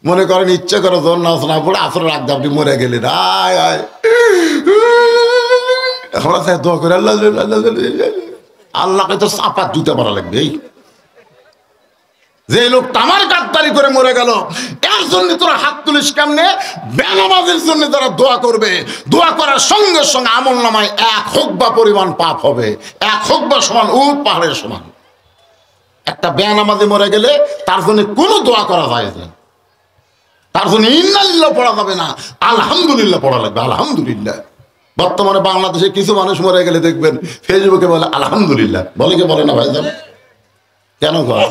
মনে করেন ইচ্ছা করে জোর নামাজ না পড়ে আসর রাখতে আপনি মরে গেলেন, আয় আয় এখন দোয়া করে আল্লাহ আল্লাহকে তো চাপা জুতে পড়া লাগবে। যে লোকটা আমার গাদ্দারি করে মরে গেল, এর জন্য তোরা হাত তুলিস কেমনে? বেনামাজের জন্য তারা দোয়া করবে, দোয়া করার সঙ্গে সঙ্গে আমল নামায় 1 হুকবা পরিমাণ পাপ হবে। 1 হুকবা সমান উট পাহাড়ের সমান। একটা বেনামাজে মরে গেলে তার জন্য কোনো দোয়া করা যায় না, তার জন্য ইন্নালিল্লাহ পড়া যাবে না, আলহামদুলিল্লাহ পড়া লাগবে। আলহামদুলিল্লাহ। বর্তমানে বাংলাদেশে কিছু মানুষ মরে গেলে দেখবেন ফেসবুকে বলে আলহামদুলিল্লাহ, বলে কি বলে না ভাইজান? কেন কর?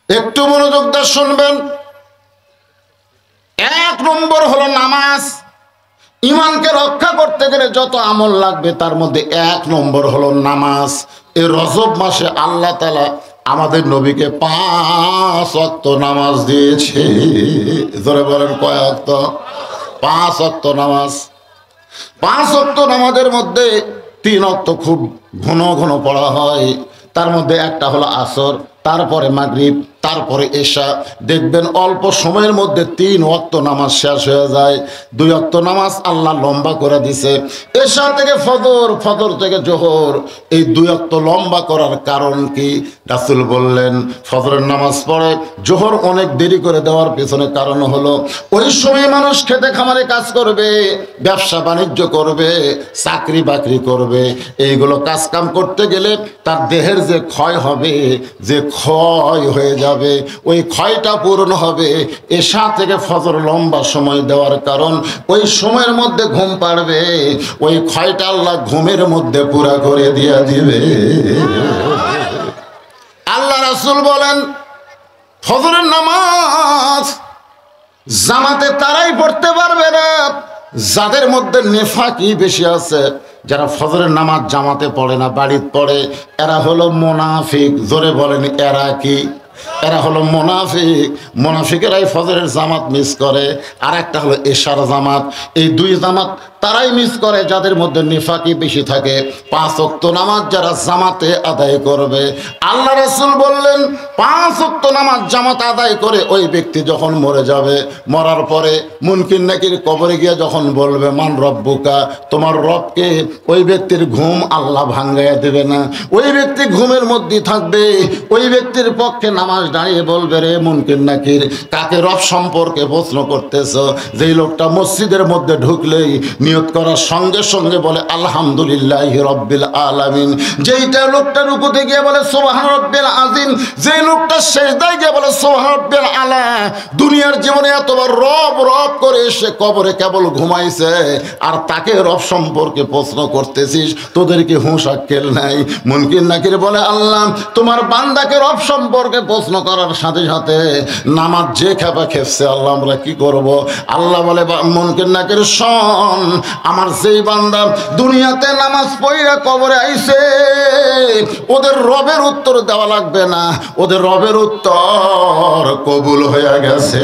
একটু মনোযোগ দিয়ে শুনবেন। 1 নম্বর হলো নামাজ। ঈমানকে রক্ষা করতে গেলে যত আমল লাগবে তার মধ্যে 1 নম্বর হলো নামাজ। এই রজব মাসে আল্লাহ তাআলা আমাদের নবীকে 5 ওয়াক্ত নামাজ দিয়েছে। ধরে বলেন কয় ওয়াক্ত? 5 ওয়াক্ত নামাজ। 5 ওয়াক্ত নামাজের মধ্যে 3 ওয়াক্ত খুব ঘন ঘন পড়া হয়। তার মধ্যে একটা হলো আসর, তারপরে মাগরিব, তারপরে এশা। দেখবেন অল্প সময়ের মধ্যে 3 ওয়াক্ত নামাজ শেষ হয়ে যায়। 2 ওয়াক্ত নামাজ আল্লাহ লম্বা করে দিছে। এশা থেকে ফজর, ফজর থেকে জোহর, এই 2 ওয়াক্ত লম্বা করার কারণ কি? রাসূল বললেন ফজরের নামাজ পড়ে জোহর অনেক দেরি করে দেওয়ার পেছনে কারণ হলো ওই সময় মানুষ খেতে খামারে কাজ করবে, ব্যবসা বাণিজ্য করবে, চাকরি বাকরি করবে। এইগুলো কাজ কাম করতে গেলে তার দেহের যে ক্ষয় হবে, যে ক্ষয় হয়ে যাবে, ওই ক্ষয়টা পূরণ হবে। এশা থেকে ফজর লম্বা সময় দেওয়ার কারণ ওই সময়ের মধ্যে ঘুম পাড়বে, ওই ক্ষয়টা আল্লাহ ঘুমের মধ্যে পুরা করে দিয়ে দিবে। আল্লাহ রাসূল বলেন ফজরের নামাজ জামাতে তারাই পড়তে পারবে না যাদের মধ্যে নেফাকি বেশি আছে। যারা ফজরের নামাজ জামাতে পড়ে না, বাড়িতে পড়ে, এরা হলো মুনাফিক। জোরে বলেন এরা কি? এরা হলো মুনাফিক। মুনাফিকেরাই ফজরের জামাত মিস করে। আর একটা হলো এশার জামাত। এই 2 জামাত তারাই মিস করে যাদের মধ্যে নিফাকি বেশি থাকে। 5 ওয়াক্ত নামাজ যারা জামাতে আদায় করবে, আল্লাহ রাসূল বললেন 5 ওয়াক্ত নামাজ জামাত আদায় করে ওই ব্যক্তি যখন মরে যাবে, মরার পরে মুনকির নাকির কবরে গিয়ে যখন বলবে মান রব্বুকা, তোমার রবকে, ওই ব্যক্তির ঘুম আল্লাহ ভাঙ্গাইয়া দেবে না। ওই ব্যক্তি ঘুমের মধ্যে থাকবে। ওই ব্যক্তির পক্ষে নামাজ দাঁড়িয়ে বলবে রে মুনকির নাকির, কাকে রব সম্পর্কে প্রশ্ন করতেছ? যেই লোকটা মসজিদের মধ্যে ঢুকলেই নিয়ত করার সঙ্গে সঙ্গে বলে আলহামদুলিল্লাহি রব্বিল আলামিন, যেইটা লোকটা রুকুতে গিয়ে বলে সুবহান রব্বিল আযীম, যেই লোকটা সিজদায় গিয়ে বলে সুবহান রব্বিল আলা, দুনিয়ার জীবনে এতবার রব রব করে সে কবরে কেবল ঘুমাইছে, আর তাকে রব সম্পর্কে প্রশ্ন করতেছিস, তোদের কি হুঁশ আক্কেল নাই? মুনকির নাকির বলে আল্লাহ তোমার বান্দাকে রব সম্পর্কে প্রশ্ন করার সাথে সাথে নামাজ যে খেপা খেপছে, আল্লাহ আমরা কি করব? আল্লাহ বলে মুনকির নাকির শোন, আমার যেই বান্দা দুনিয়াতে নামাজ পড়িয়া কবরে আইছে, ওদের রবের উত্তর দেওয়া লাগবে না, ওদের রবের উত্তর কবুল হয়ে গেছে।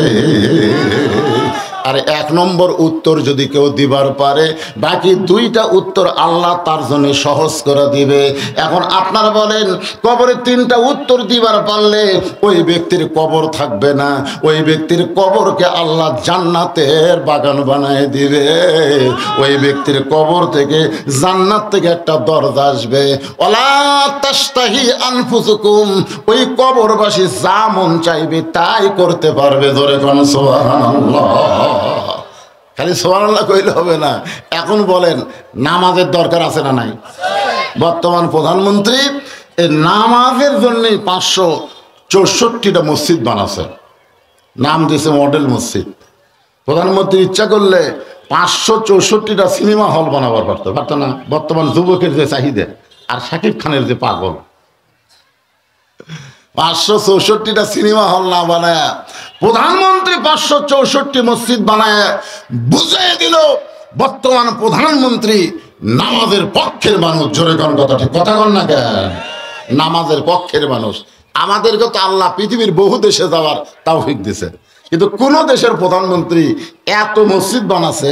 আর 1 নম্বর উত্তর যদি কেউ দিবার পারে, বাকি 2টা উত্তর আল্লাহ তার জন্য সহজ করে দিবে। এখন আপনারা বলেন, কবরে 3টা উত্তর দিবার পারলে ওই ব্যক্তির কবর থাকবে না, ওই ব্যক্তির কবরকে আল্লাহ জান্নাতের বাগান বানায় দিবে। ওই ব্যক্তির কবর থেকে জান্নাত থেকে একটা দরজা আসবে, ওয়ালা তাশতাহি আনফুসুকুম, ওই কবরবাসী যা মন চাইবে তাই করতে পারবে। ধরে কোন সুবহানাল্লাহ। খালি সুবহানাল্লাহ কইলে হবে না। এখন বলেন নামাজের দরকার আছে না নাই? বর্তমান প্রধানমন্ত্রী এই নামাজের জন্যই 564টা মসজিদ বানাচ্ছে, নাম দিয়েছে মডেল মসজিদ। প্রধানমন্ত্রী ইচ্ছা করলে 564টা সিনেমা হল বানাবার পারতো না? বর্তমান যুবকের যে চাহিদা আর শাকিব খানের যে পাগল, 564টা সিনেমা হল না বানায় প্রধানমন্ত্রী 564 মসজিদ বানায় বুঝিয়ে দিল বর্তমান প্রধানমন্ত্রী নামাজের পক্ষের মানুষ। জোরে কোন কথা, ঠিক কথা কন না কেন? নামাজের পক্ষের মানুষ। আমাদেরকে তো আল্লাহ পৃথিবীর বহু দেশে যাওয়ার তৌফিক দিয়েছে, কিন্তু কোন দেশের প্রধানমন্ত্রী এত মসজিদ বানাচ্ছে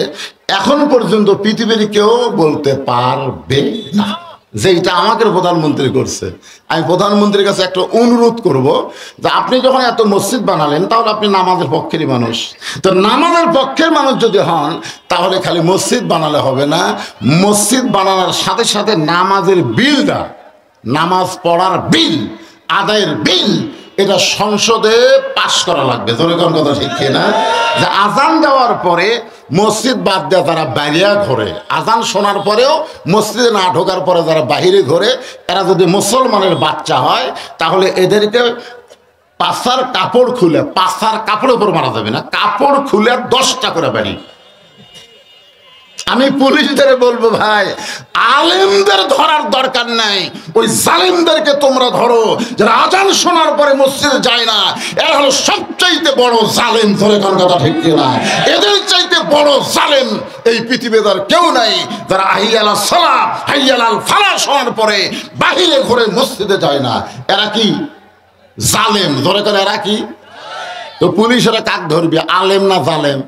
এখন পর্যন্ত পৃথিবীর কেউ বলতে পারবে না যে এটা আমাকে প্রধানমন্ত্রী করছে। আমি প্রধানমন্ত্রীর কাছে একটা অনুরোধ করব যে আপনি যখন এত মসজিদ বানালেন, তাহলে আপনি নামাজের পক্ষেরই মানুষ। তো নামাজের পক্ষের মানুষ যদি হন, তাহলে খালি মসজিদ বানালে হবে না, মসজিদ বানানোর সাথে সাথে নামাজের বিলটা, নামাজ পড়ার বিল, আদায়ের বিল, এটা সংসদে পাশ করা লাগবে। ধরে কোন কথা, ঠিক না? যে আজান দেওয়ার পরে মসজিদ বাদ দেওয়া যারা বাইরে ঘরে, আজান শোনার পরেও মসজিদে না ঢোকার পরে যারা বাহিরে ঘরে, এরা যদি মুসলমানের বাচ্চা হয়, তাহলে এদেরকে পাছার কাপড় খুলে, পাছার কাপড়ের উপর মারা যাবে না, কাপড় খুলে 10টা করে বাড়ি। আমি পুলিশদের বলবো, ভাই আলেমদের ধরার দরকার নাই, ওই জালেমদেরকে তোমরা ধরো যারা আজান শোনার পরে মসজিদে যায় না। এরা হলো সবচাইতে বড় জালেম। ধরে কোন কথা, ঠিক কিনা? এদের চাইতে বড় জালেম এই পৃথিবীতে আর কেউ নাই, যারা হাইয়াল সালাহ হাইয়াল ফালাহ শোনার পরে বাহিরে ঘরে মসজিদে যায় না। এরা কি জালেম? ধরে কোন, এরা কি? তো পুলিশেরা কাক ধরবে, আলেম না জালেম?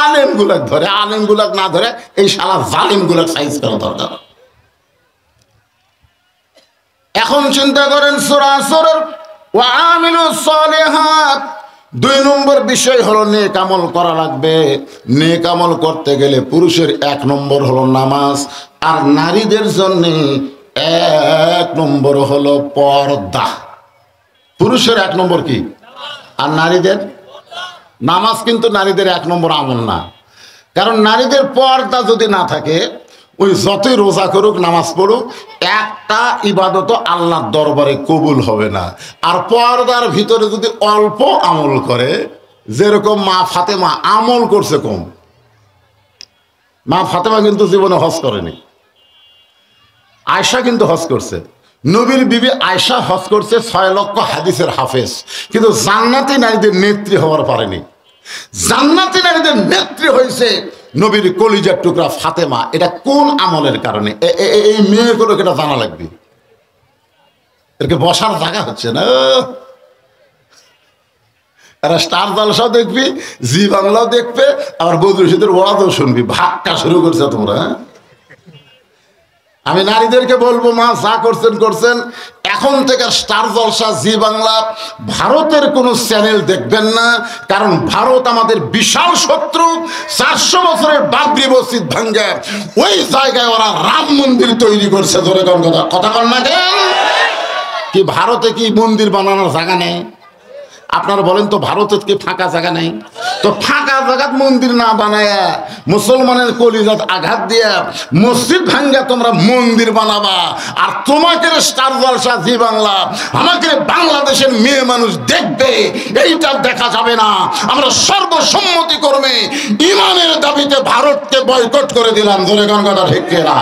আলেম গুলাক ধরে, আলেম গুলাক না ধরে এই শালা জালিম গুলাক সাইজ করা দরকার। এখন চিন্তা করেন সূরা আসরের ওয়া আমিলুস সালিহাত 2 নম্বর বিষয় হলো নেক আমল করা লাগবে। নেক আমল করতে গেলে পুরুষের 1 নম্বর হলো নামাজ, আর নারীদের জন্য 1 নম্বর হলো পর্দা। পুরুষের 1 নম্বর কি, আর নারীদের নামাজ। কিন্তু নারীদের 1 নম্বর আমল না, কারণ নারীদের পর্দা যদি না থাকে, ওই যতই রোজা করুক নামাজ পড়ুক, একটা ইবাদত আল্লাহর দরবারে কবুল হবে না। আর পর্দার ভিতরে যদি অল্প আমল করে, যেরকম মা ফাতেমা আমল করছে কম। মা ফাতেমা কিন্তু জীবনে হজ করেনি, আয়েশা কিন্তু হজ করছে। নবীর বিবি আয়েশা হজ করছে, 6 লক্ষ হাদিসের হাফেজ, কিন্তু জান্নাতি নারীদের নেত্রী হওয়ার পারেনি। জান্নাতি নারীদের নেত্রী হয়েছে নবীর কলিজার টুকরা ফাতেমা। এটা কোন আমলের কারণে? এই মেয়েগুলো এটা জানা লাগবে। এরকে বসার জায়গা হচ্ছে না, এরা স্টার জলসাও দেখবি, জি বাংলাও দেখবে, আবার বদরুল শীতের ওয়াজও শুনবি। ভাগটা শুরু করছে তোমরা। হ্যাঁ, আমি নারীদেরকে বলবো, মা যা করছেন করছেন, এখন থেকে স্টার জলসা, জি বাংলা, ভারতের কোনো চ্যানেল দেখবেন না। কারণ ভারত আমাদের বিশাল শত্রু। 400 বছরের বাবরি মসজিদ ভাঙ্গে ওই জায়গায় ওরা রাম মন্দির তৈরি করছে। ধরে কোন কথা কথা কন না কেন? কি ভারতে কি মন্দির বানানোর জায়গা নেই? আপনারা বলেন তো, ভারতের কি ফাঁকা জায়গা নেই? তো ফাঁকা জায়গাত মন্দির না বানায় মুসলমানের কলিজাত আঘাত দিয়া মসজিদ ভাঙ্গা তোমরা মন্দির বানাবা। আর তোমাকে স্টার জলসা, জি বাংলা, আমাকে বাংলাদেশের মেয়ে মানুষ দেখবে, এইটা দেখা যাবে না। আমরা সর্বসম্মতি ক্রমে ইমানের দাবিতে ভারতকে বয়কট করে দিলাম। ধরে কোন কথা ঠিক না?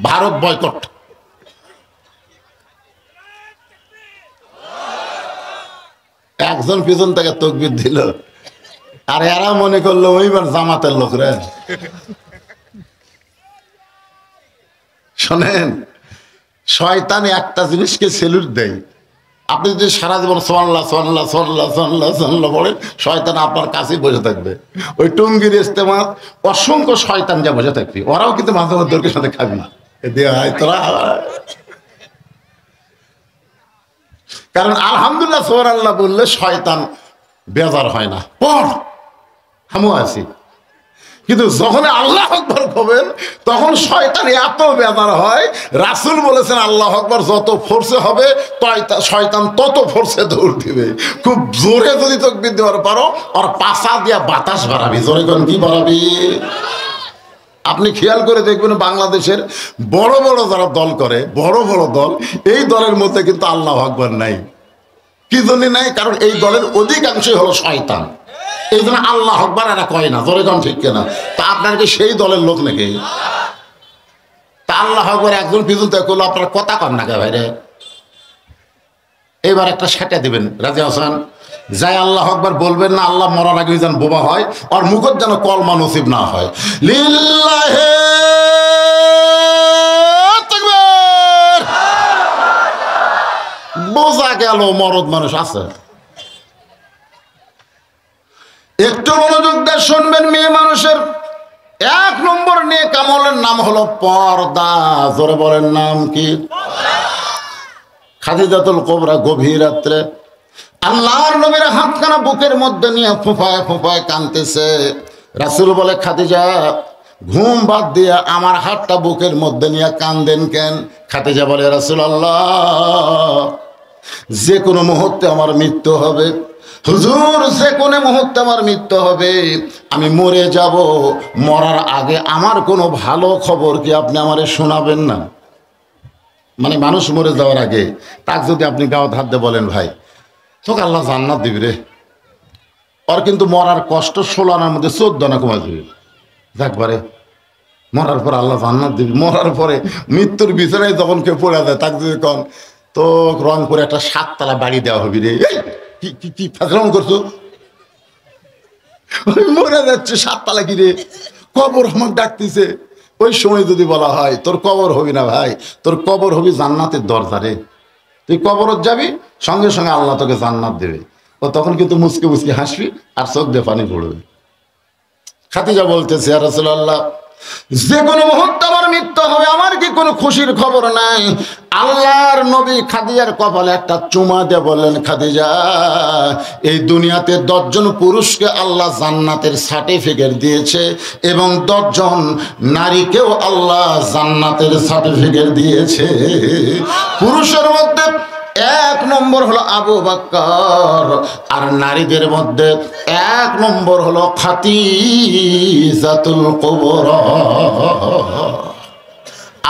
ভারত বয়কট। একজন পিছন থেকে তকবির দিল, আর এরা মনে করলো ওইবার জামাতের লোক রে। শোনেন, শয়তান একটা জিনিসকে সেলুট দেয়। আপনি যদি সারা জীবন সোয়াল্লাহ সোয়াল্লাহ সোয়াল্লাহ সোয়াল্লাহ সোয়াল্লাহ বলেন, শয়তান আপনার কাছেই বসে থাকবে। ওই টুঙ্গির ইস্তেমা অসংখ্য শয়তান যা বসে থাকবে, ওরাও কিন্তু মাঝে মধ্যে ওর সাথে খাবি না। তোরা কারণ আলহামদুলিল্লাহ সুবহানাল্লাহ বললে শয়তান বেজার হয় না। পড়, আমিও আছি। কিন্তু যখন আল্লাহ আকবার করবেন তখন শয়তান এত বেজার হয়। রাসূল বলেছেন, আল্লাহ আকবার যত ফোর্সে হবে শয়তান তত ফোর্সে দৌড় দিবে। খুব জোরে যদি তাকবীর দেওয়ার পারো, আর পাছা দিয়া বাতাস বাড়াবি। জোরে কোন কি বাড়াবি? আপনি খেয়াল করে দেখবেন, বাংলাদেশের বড় বড় যারা দল করে, বড় বড় দল, এই দলের মধ্যে কিন্তু আল্লাহু আকবার নাই। কি জন্য নাই? কারণ এই দলের অধিকাংশই হলো শয়তান। এই জন্য আল্লাহু আকবার এরা কয় না। জোরে কোন ঠিক কিনা? তা আপনার কি সেই দলের লোক নাকি? তা আল্লাহু আকবার একজন পিছন থেকে করলো, আপনার কথা কন না কে ভাই রে? এবার একটা সেটা দিবেন, রাজি আছেন? যাই আল্লাহ আকবার বলবেন না, আল্লাহ মরার আগে যেন বোবা হয়, আর মুখত যেন কলমা নসিব না হয়। লিল্লাহি তাকবীর। বোঝা গেল মরদ মানুষ আছে। একটু মনোযোগ দিয়ে শুনবেন, মেয়ে মানুষের 1 নম্বর নেক আমলের নাম হলো পর্দা। জোরে বলেন, নাম কি? খাদিজাতুল কুবরা গভীর রাত্রে আল্লাহর নবীর হাতখানা বুকের মধ্যে নিয়ে ফুফায় ফুফায় কাঁদতেছে। রাসূল বলে, খাদিজা, ঘুম বাদ দিয়া আমার হাতটা বুকের মধ্যে নিয়ে কাঁদেন কেন? খাদিজা বলে, রাসূলুল্লাহ, যে কোনো মুহূর্তে আমার মৃত্যু হবে। হুজুর, যে কোনো মুহূর্তে আমার মৃত্যু হবে, আমি মরে যাব। মরার আগে আমার কোনো ভালো খবর কি আপনি আমারে শোনাবেন না? মানে মানুষ মরে যাওয়ার আগে তাকে যদি আপনি গাও হাত দিয়ে বলেন, ভাই তোকে আল্লাহ জান্নাত দিবি রে, আর কিন্তু মরার কষ্ট 16 আনার মধ্যে 14 আনা কমা দিবি, একবারে মরার পর আল্লাহ জান্নাত দিবি। মরার পরে মৃত্যুর বিছানায় যখন কেউ পড়ে যায়, তাকে যদি কন তো রংপুরে একটা 7 তলা বাড়ি দেওয়া হবি রে, কি ফাজলাম করছো? মরে যাচ্ছে 7 তলা কি রে, কবর আমার ডাকতেছে। ওই সময় যদি বলা হয় তোর কবর হবি না ভাই, তোর কবর হবি জান্নাতের দরজা রে, তুই কবরত যাবি, সঙ্গে সঙ্গে আল্লাহ তোকে জান্নাত দেবে। ও তখন কিন্তু মুচকে মুচকে হাসবি আর চোখ দিয়ে পানি পড়বে। খাদিজা বলতেছে, ইয়া রাসূলুল্লাহ, যে কোনো মুহূর্তে আমার মৃত্যু হবে, আমার কি কোনো খুশির খবর নাই? আল্লাহর নবী খাদিজার কপালে একটা চুমা দিয়ে বললেন, খাদিজা, এই দুনিয়াতে 10 জন পুরুষকে আল্লাহ জান্নাতের সার্টিফিকেট দিয়েছে, এবং 10 জন নারীকেও আল্লাহ জান্নাতের সার্টিফিকেট দিয়েছে। পুরুষের মধ্যে 1 নম্বর হলো আবু বকর, আর নারীদের মধ্যে 1 নম্বর হলো খাদিজাতুল কুবরা।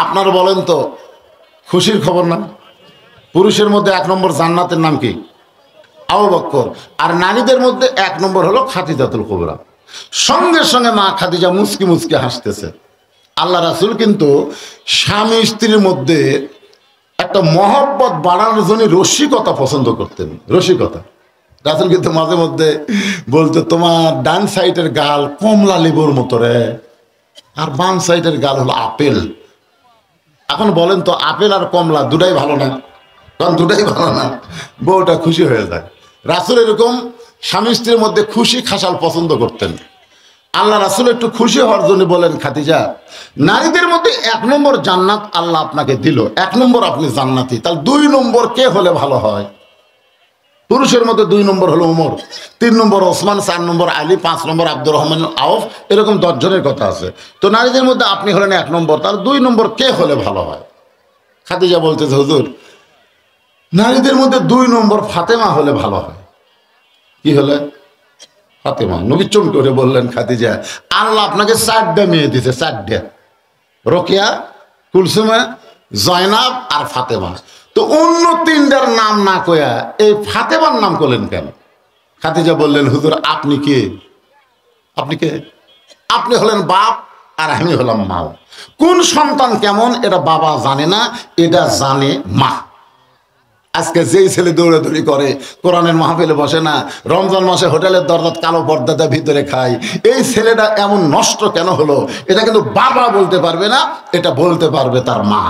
আপনার বলেন তো, খুশির খবর না? পুরুষের মধ্যে 1 নম্বর জান্নাতের নাম কি? আবু বকর। আর নারীদের মধ্যে 1 নম্বর হলো খাদিজাতুল কুবরা। সঙ্গে সঙ্গে মা খাদিজা মুচকি মুচকি হাসতেছে। আল্লাহ রাসূল কিন্তু স্বামী স্ত্রীর মধ্যে একটা মহব্বত বাড়ানোর জন্য রসিকতা পছন্দ করতেন। রসিকতা রাসূল কিন্তু মাঝে মধ্যে বলতো, তোমার ডান সাইডের গাল কমলা লেবুর মতো রে, আর বাম সাইডের গাল হলো আপেল। এখন বলেন তো, আপেল আর কমলা দুটাই ভালো না? কারণ দুটাই ভালো না। বউটা খুশি হয়ে যায়। রাসূল এরকম স্বামী স্ত্রীর মধ্যে খুশি খাসাল পছন্দ করতেন। আল্লাহ রাসূল একটু খুশি হওয়ার জন্য বলেন, খাদিজা, নারীদের মধ্যে 1 নম্বর জান্নাত আল্লাহ আপনাকে দিল, 1 নম্বর আপনি জান্নাতি, তাহলে 2 নম্বর কে হলে ভালো হয়? পুরুষের মধ্যে 2 নম্বর হলো ওমর, 3 নম্বর ওসমান, 4 নম্বর আলী, 5 নম্বর আব্দুর রহমান আউফ, এরকম 10 জনের কথা আছে। তো নারীদের মধ্যে আপনি হলেন 1 নম্বর, তাহলে 2 নম্বর কে হলে ভালো হয়? খাদিজা বলতেছে, হুজুর, নারীদের মধ্যে 2 নম্বর ফাতেমা হলে ভালো হয়। কি হলে? ফাতেমা। নবী চমকে করে বললেন, খাদিজা, আল্লাহ আপনাকে 4টা মেয়ে দিতে, 4টা, রোকেয়া, কুলসুমা, জয়নাব আর ফাতেমা। তো অন্য 3টার নাম না কয়া এই ফাতেমার নাম করলেন কেন? খাদিজা বললেন, হুজুর, আপনি কে? আপনি কে? আপনি হলেন বাপ আর আমি হলাম মা। কোন সন্তান কেমন এটা বাবা জানে না, এটা জানে মা। আজকে যেই ছেলে দৌড়াদৌড়ি করে, কোরআনের মাহফিলে বসে না, রমজান মাসে হোটেলের দরজাত কালো পর্দাটা ভিতরে খায়, এই ছেলেটা এমন নষ্ট কেন হলো, এটা কিন্তু বাবা বলতে পারবে না, এটা বলতে পারবে তার মা।